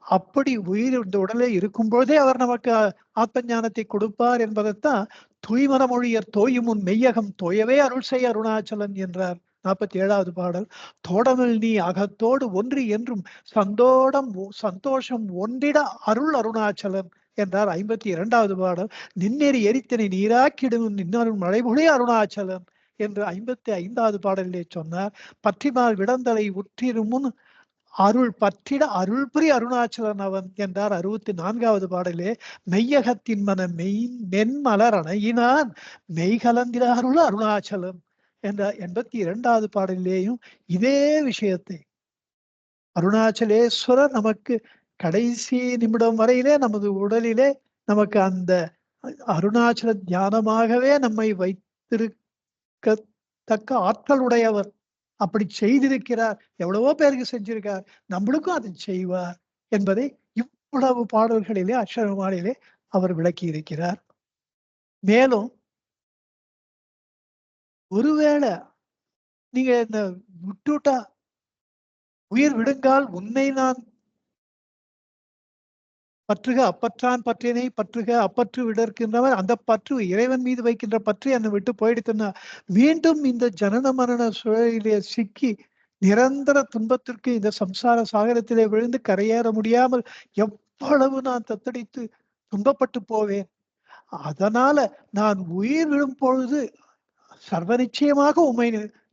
[SPEAKER 1] அப்படி உயிர் இந்த உடலே இருக்கும் பொழுதே அவர் நமக்கு ஆத்ம ஞானத்தை கொடுப்பார் என்பதைத்தான் தூய்மரமொழியர் தோயும் உன் மெய்யகம் தோயவே அருள் செய் அருணாச்சலன் என்றார் 47வது பாடல். தோடமில் நீ அகத்தோடு ஒன்றி என்றும் சந்தோஷம் ஒன்றிட அருள் அருணாச்சலன் என்றார் 52வது பாடல். நின்னெறி எரித்தனை நீராக்கிடும் நின்னருள் மழைபொழி அருணாச்சலன் என்று 55வது பாடலிலே சொன்னார். பற்றிமால் விடந்தலை உற்றிரும் முன் அருள் பற்றிட அருள் புரி அருணாச்சலன் அவன் என்றார் 64வது பாடலே. மெய்யகத்தின் மன மென்மலர் அணையினான் மெய்கலந்திட அருள் அருணாச்சலன் என்ற 82வது பாடலிலேயும் இதே விஷயத்தை அருணாச்சலேஸ்வரர் நமக்கு கடைசி நிமிடம் வரையிலே நமது உடலிலே நமக்கு அந்த அருணாச்சல தியானமாகவே நம்மை வைத்திருக்கத்தக்க ஆற்றல் உடையவர். அப்படி செய்திருக்கிறார். எவ்வளவோ பேருக்கு செஞ்சிருக்கார். நம்மளுக்கும் அதை செய்வார் என்பதை இவ்வளவு பாடல்களிலே அக்ஷரமாலையிலே அவர் விளக்கி இருக்கிறார். மேலும் ஒருவேளை நீங்க இந்த விட்டுட்டா உயிர் விடுங்கால் உன்னை நான் பற்றுக அப்பற்றான் பற்றினை பற்றுக அப்பற்று விடற்கின்றவர் அந்த பற்று இறைவன் மீது வைக்கின்ற பற்று என்னை விட்டு போயிடுத்துன்னா மீண்டும் இந்த ஜனன மரண சூழலிலே சிக்கி நிரந்தர துன்பத்திற்கு இந்த சம்சார சாகரத்திலே விழுந்து கரையேற முடியாமல் எவ்வளவு நான் தத்தடித்து துன்பப்பட்டு போவேன். அதனால நான் உயிர் விடும் பொழுது சர்வ நிச்சயமாக உம்மை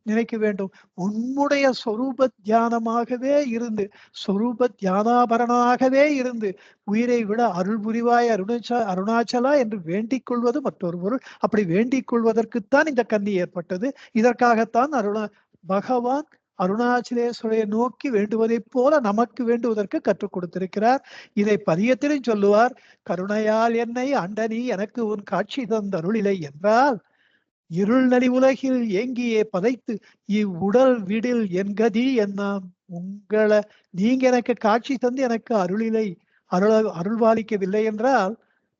[SPEAKER 1] நினைக்க வேண்டும். உன்னுடைய சொரூப தியானமாகவே இருந்து சொரூப தியானாபரணமாகவே இருந்து உயிரை விட அருள் புரிவாய் அருணாச்சலா என்று வேண்டிக் கொள்வது மற்றொரு பொருள். அப்படி வேண்டிக் கொள்வதற்குத்தான் இந்த கன்னி ஏற்பட்டது. இதற்காகத்தான் பகவான் அருணாச்சலேஸ்வரை நோக்கி வேண்டுவதைப் போல நமக்கு வேண்டுவதற்கு கற்றுக் கொடுத்திருக்கிறார். இதை பதியத்திலும் சொல்லுவார். கருணையால் என்னை அண்டனி எனக்கு உன் காட்சி தந்தருளிலை என்றால் இருள் நலி உலகில் ஏங்கியே பதைத்து இவ்வுடல் விடில் என் கதி என்னாம் உங்களை நீங்க எனக்கு காட்சி தந்து எனக்கு அருளிலை அருள்வாளிக்கவில்லை என்றால்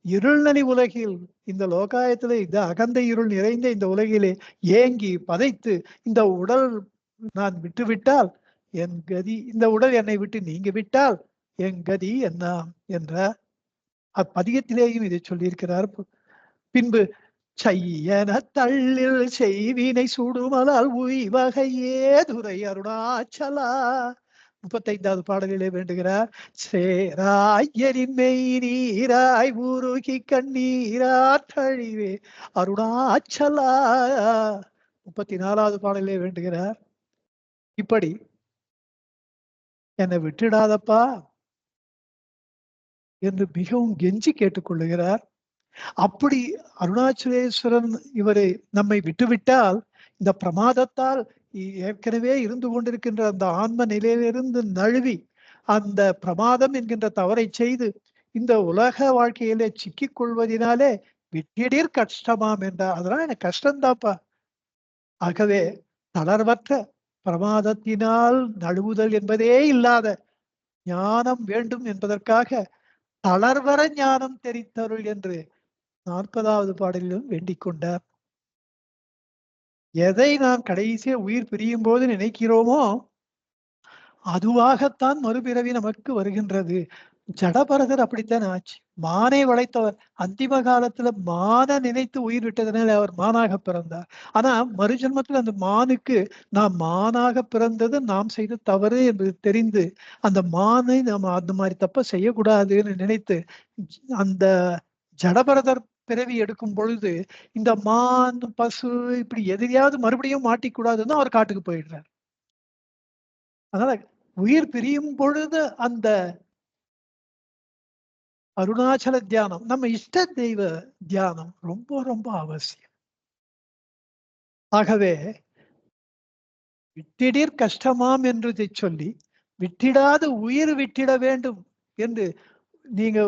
[SPEAKER 1] இருள்நலி உலகில் இந்த லோகாயத்திலே இந்த அகந்த இருள் நிறைந்த இந்த உலகிலே ஏங்கி பதைத்து இந்த உடல் நான் விட்டுவிட்டால் என் கதி இந்த உடல் என்னை விட்டு நீங்க விட்டால் என் கதி என்ன என்ற அப்பதிகத்திலேயும் இதை சொல்லியிருக்கிறார். பின்பு செய்யன தள்ளில் செய்வினை சுடுமலால் உய்வகையே துரை அருணாச்சலா 35வது பாடலிலே வேண்டுகிறார். சேராயரின் மெய் நீராய் உருகி கண்ணீராற்றழிவே அருணாச்சலா 34வது பாடலிலே வேண்டுகிறார். இப்படி என்னை விட்டுடாதப்பா என்று மிகவும் கெஞ்சி கேட்டுக்கொள்ளுகிறார். அப்படி அருணாச்சலேஸ்வரன் இவரை நம்மை விட்டுவிட்டால் இந்த பிரமாதத்தால் ஏற்கனவே இருந்து கொண்டிருக்கின்ற அந்த ஆன்ம நிலையிலிருந்து நழுவி அந்த பிரமாதம் என்கின்ற தவறை செய்து இந்த உலக வாழ்க்கையிலே சிக்கிக் கொள்வதினாலே விட்டிடீர் கஷ்டமாம் என்றார். அதெல்லாம் எனக்கு கஷ்டம்தான்ப்பா. ஆகவே தளர்வற்ற பிரமாதத்தினால் நழுவுதல் என்பதே இல்லாத ஞானம் வேண்டும் என்பதற்காக தளர்வர ஞானம் தெரித்தருள் என்று 40வது பாடலிலும் வேண்டிக் கொண்டார். எதை நாம் கடைசியா உயிர் பிரியும் போது நினைக்கிறோமோ அதுவாகத்தான் மறுபிறவி நமக்கு வருகின்றது. ஜடபரதர் அப்படித்தான் ஆச்சு. மானை வளைத்தவர் அந்திம காலத்துல மான நினைத்து உயிர் விட்டதனால அவர் மானாக பிறந்தார். ஆனா மறுஜென்மத்துல அந்த மானுக்கு நாம் மானாக பிறந்தது நாம் செய்த தவறு என்று தெரிந்து அந்த மானை நாம் அந்த மாதிரி தப்ப செய்யக்கூடாதுன்னு நினைத்து அந்த ஜடபரதர் பிறவி எடுக்கும் பொழுது இந்த மான் பசு இப்படி எதிரியாவது மறுபடியும் மாட்டிக்கூடாதுன்னு அவர் காட்டுக்கு போயிடுறார். அதனால உயிர் பிரியும் பொழுது அந்த அருணாச்சல தியானம், நம்ம இஷ்ட தெய்வ தியானம் ரொம்ப ரொம்ப அவசியம். ஆகவே விட்டிடீர் கஷ்டமாம் என்று சொல்லி விட்டிடாது உயிர் விட்டிட வேண்டும் என்று நீங்க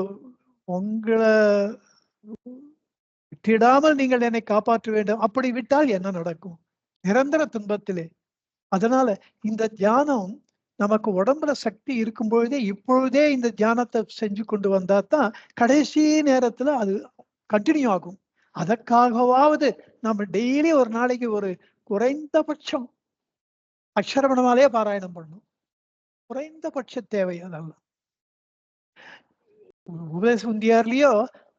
[SPEAKER 1] உங்களை விட்டிடாமல் நீங்கள் என்னை காப்பாற்ற வேண்டும். அப்படி விட்டால் என்ன நடக்கும்? நிரந்தர துன்பத்திலே. அதனால இந்த தியானம் நமக்கு உடம்புல சக்தி இருக்கும் பொழுதே இப்பொழுதே இந்த தியானத்தை செஞ்சு கொண்டு வந்தா தான் கடைசி நேரத்துல அது கண்டினியூ ஆகும். அதற்காகவாவது நம்ம டெய்லி ஒரு நாளைக்கு ஒரு குறைந்தபட்சம் அக்ஷரமணமாலே பாராயணம் பண்ணணும். குறைந்தபட்ச தேவை அதெல்லாம். உபதேச உந்தியார்லயோ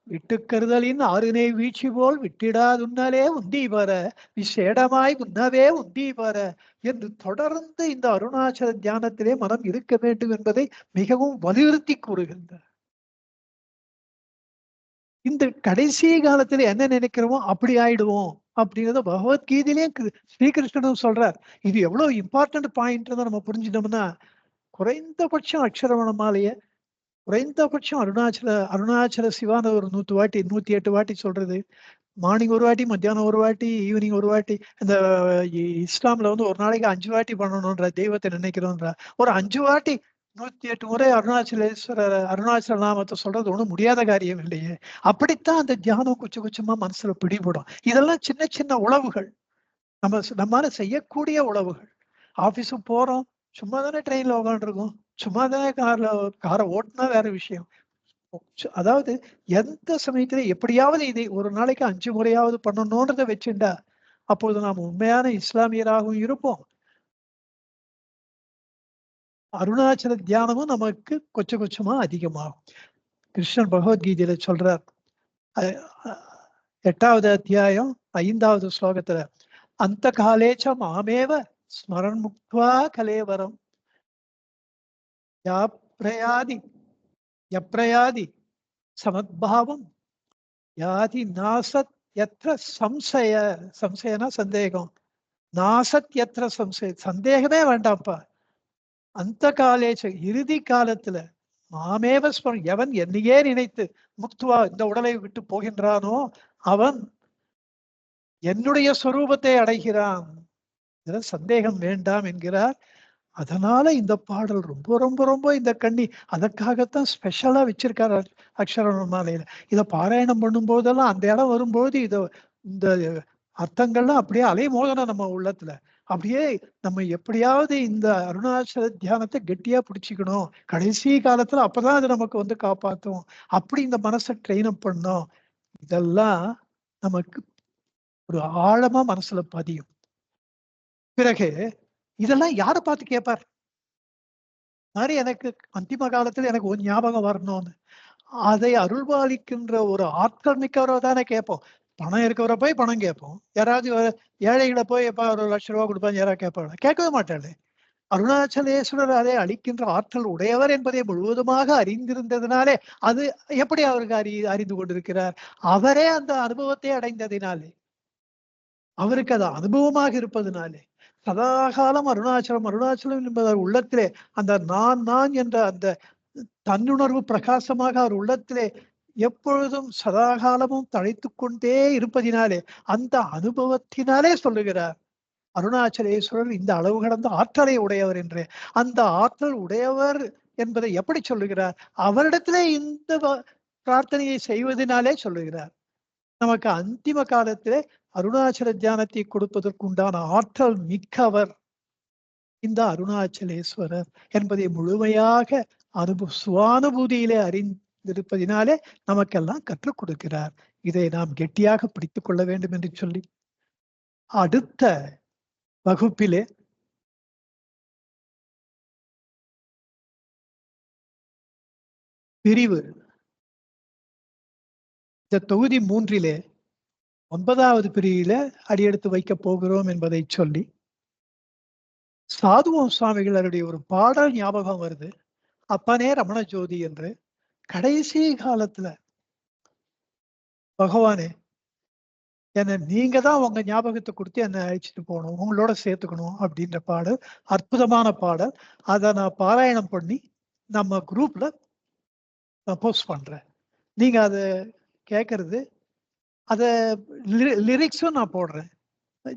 [SPEAKER 1] விட்டுக்கருதலின் ஆறுநே வீழ்ச்சி போல் விட்டிடாதுன்னாலே உந்தி பெற விசேடமாய் உண்ணவே உந்தி பெற என்று தொடர்ந்து இந்த அருணாச்சல தியானத்திலே மனம் இருக்க வேண்டும் என்பதை மிகவும் வலியுறுத்தி கூறுகின்றார். இந்த கடைசி காலத்துல என்ன நினைக்கிறோமோ அப்படி ஆயிடுவோம் அப்படிங்கிறத பகவத்கீதையிலேயே ஸ்ரீகிருஷ்ணனும் சொல்றார். இது எவ்வளவு இம்பார்ட்டன்ட் பாயிண்ட் நம்ம புரிஞ்சிட்டோம்னா குறைந்தபட்சம் அக்ஷரமணமாலேயே குறைந்தபட்சம் அருணாச்சல சிவான ஒரு 100 வாட்டி 108 வாட்டி சொல்றது. மார்னிங் ஒரு வாட்டி, மத்தியானம் ஒரு வாட்டி, ஈவினிங் ஒரு வாட்டி. இந்த இஸ்லாம்ல வந்து ஒரு நாளைக்கு 5 வாட்டி பண்ணணும்ன்ற தெய்வத்தை நினைக்கிறோம்ன்ற ஒரு 5 வாட்டி 108 முறை அருணாச்சல நாமத்தை சொல்றது ஒண்ணும் முடியாத காரியம் இல்லையே. அப்படித்தான் அந்த தியானம் கொஞ்சமா மனசுல பிடிபடும். இதெல்லாம் சின்ன சின்ன உழவுகள், நம்மால செய்யக்கூடிய உழவுகள். ஆபீஸுக்கு போறோம், சும்மா தானே ட்ரெயின்ல உட்காந்துருக்கோம், சும்மா தானே காரை ஓட்டுனா வேற விஷயம். அதாவது எந்த சமயத்துல எப்படியாவது இதை ஒரு நாளைக்கு 5 முறையாவது பண்ணணும்ன்றத வச்சுண்டா அப்போது நாம் உண்மையான இஸ்லாமியராகவும் இருப்போம். அருணாச்சல தியானமும் நமக்கு கொஞ்சமா அதிகமாகும். கிருஷ்ணன் பகவத்கீதையில சொல்றார், 8வது அத்தியாயம் 5வது ஸ்லோகத்துல அந்த காலேச்ச மாமேவ ஸ்மரன் முக்த்வா கலேவரம் யப்ரயாதி சமத்பாவம் யாதி நாசத் எத்திர சம்சயனா சந்தேகம், நாசத் எத்திர சந்தேகமே வேண்டாம்ப்பா. அந்த காலேச்ச இறுதி காலத்துல மாமேவ ஸ்மரன், எவன் என்னையே நினைத்து முக்துவா இந்த உடலை விட்டு போகின்றானோ அவன் என்னுடைய ஸ்வரூபத்தை அடைகிறான், இதுல சந்தேகம் வேண்டாம் என்கிறார். அதனால இந்த பாடல் ரொம்ப ரொம்ப ரொம்ப இந்த கண்ணி அதற்காகத்தான் ஸ்பெஷலா வச்சிருக்காரு அக்ஷர மாலையில. இதை பாராயணம் பண்ணும் போதெல்லாம் அந்த இடம் வரும்போது இந்த அர்த்தங்கள்லாம் அப்படியே அலைமோதனம் நம்ம உள்ளத்துல. அப்படியே நம்ம எப்படியாவது இந்த அருணாச்சல தியானத்தை கெட்டியா பிடிச்சிக்கணும், கடைசி காலத்துல அப்பதான் அது நமக்கு வந்து காப்பாற்றும், அப்படி இந்த மனசை ட்ரெயின் அப் பண்ணோம். இதெல்லாம் நமக்கு ஒரு ஆழமா மனசுல பதியும். பிறகு இதெல்லாம் யாரை பார்த்து கேட்பார்? மாதிரி எனக்கு அந்திம காலத்துல எனக்கு ஒரு ஞாபகம் வரணும்னு அதை அருள்பாலிக்கின்ற ஒரு ஆட்கள் மிக்கவரை தானே கேட்போம். பணம் இருக்கிறவரை போய் பணம் கேட்போம், யாராவது ஏழைகளை போய் எப்ப ஒரு 1,00,000 ரூபாய் கொடுப்பாங்க, யாராவது கேட்பாங்க? கேட்கவே மாட்டாரு. அருணாச்சலேஸ்வரர் அதை அளிக்கின்ற ஆற்றல் உடையவர் என்பதை முழுவதுமாக அறிந்திருந்ததுனாலே அது எப்படி அவருக்கு அறிந்து கொண்டிருக்கிறார்? அவரே அந்த அனுபவத்தை அடைந்ததினாலே, அவருக்கு அது அனுபவமாக இருப்பதனாலே சதாகாலம் அருணாச்சலம் என்பவர் உள்ளத்திலே அந்த நான் என்ற அந்த தன்னுணர்வு பிரகாசமாக அவர் உள்ளத்திலே எப்பொழுதும் சதாகாலமும் தழைத்து கொண்டே இருப்பதினாலே அந்த அனுபவத்தினாலே சொல்லுகிறார், அருணாச்சலேஸ்வரர் இந்த அளவு கடந்த ஆற்றலை உடையவர் என்று. அந்த ஆற்றல் உடையவர் என்பதை எப்படி சொல்லுகிறார்? அவரிடத்திலே இந்த பிரார்த்தனையை செய்வதனாலே சொல்லுகிறார். நமக்கு அந்திம காலத்திலே அருணாச்சல தியானத்தை கொடுப்பதற்குண்டான ஆற்றல் மிக்கவர் இந்த அருணாச்சலேஸ்வரர் என்பதை முழுமையாக சுவானுபூதியிலே அறிந்திருப்பதினாலே நமக்கெல்லாம் கற்றுக் கொடுக்கிறார். இதை நாம் கெட்டியாக பிடித்துக் கொள்ள வேண்டும் என்று சொல்லி அடுத்த வகுப்பிலே பிரிவு இந்த தொகுதி 3 9வது பிரிவில அடியெடுத்து வைக்கப் போகிறோம் என்பதை சொல்லி, சாதுவம் சுவாமிகளுடைய ஒரு பாடல் ஞாபகம் வருது. அப்பனே ரமண ஜோதி என்று. கடைசி காலத்துல பகவானே என்ன நீங்க தான் உங்க ஞாபகத்தை கொடுத்து என்னை அழைச்சிட்டு போகணும், உங்களோட சேர்த்துக்கணும் அப்படின்ற பாடல், அற்புதமான பாடல். அதை நான் பாராயணம் பண்ணி நம்ம குரூப்ல ப்ரப்போஸ் பண்றேன். நீங்க அதை கேட்கறது, அதை லிரிக்ஸும் நான் போடுறேன்.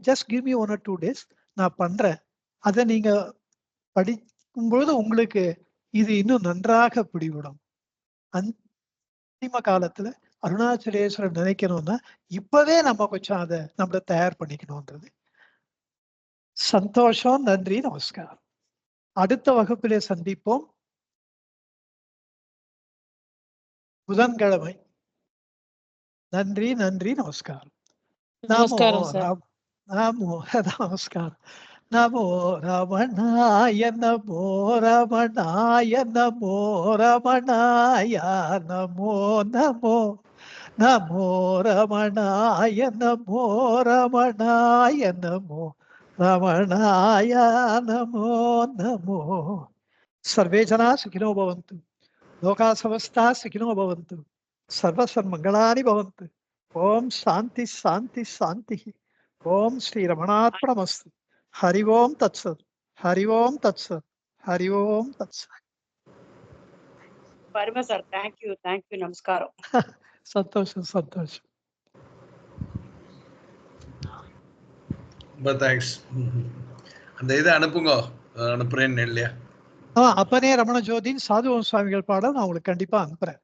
[SPEAKER 1] Just give me 1 or 2 days, நான் பண்றேன். அதை நீங்க படிக்கும்பொழுது உங்களுக்கு இது இன்னும் நன்றாக பிடிவிடும். அந்திம காலத்துல அருணாச்சலேஸ்வரர் நினைக்கணும்னா இப்பவே நம்ம கொஞ்சம் அதை நம்மள தயார் பண்ணிக்கணும்ன்றது. சந்தோஷம். நன்றி, நமஸ்காரம். அடுத்த வகுப்பிலே சந்திப்போம். புதன்கிழமை. நன்றி, நன்றி, நமஸ்காரம்.
[SPEAKER 2] நமஸ்காரம் சார்.
[SPEAKER 1] நமோ நமஸ்காரம். நமோ ரமணாய, நமோ ரமணாய, நமோ ரமணாய, நமோ நமோ நமோ ரமணாய, நமோ ரமணாய, நமோ ரமணாய, நமோ நமோ. சர்வே ஜனா சுகினோ பவந்து, லோகா சமஸ்தா சுகினோ பவந்து, சர்வசன்மங்களானி பவந்து. ஓம் சாந்தி சாந்தி சாந்தி. ஓம் ஸ்ரீ ரமணார்ப்பணமஸ்து. ஹரி ஓம் தத்சத். ஹரி ஓம் தத்சத். ஹரி ஓம் தத்சத்.
[SPEAKER 2] பரம சார், தேங்க்யூ தேங்க்யூ, நமஸ்காரம்.
[SPEAKER 1] சந்தோஷம் சந்தோஷம்.
[SPEAKER 3] ரொம்ப தேங்க்ஸ். அந்த இதை அனுப்புங்க, அனுப்புறேன்னு இல்லையா?
[SPEAKER 1] அப்பனே ரமண ஜோதியின் சாதுவம் சுவாமிகள் பாடல் நான் உங்களுக்கு கண்டிப்பா அனுப்புறேன்.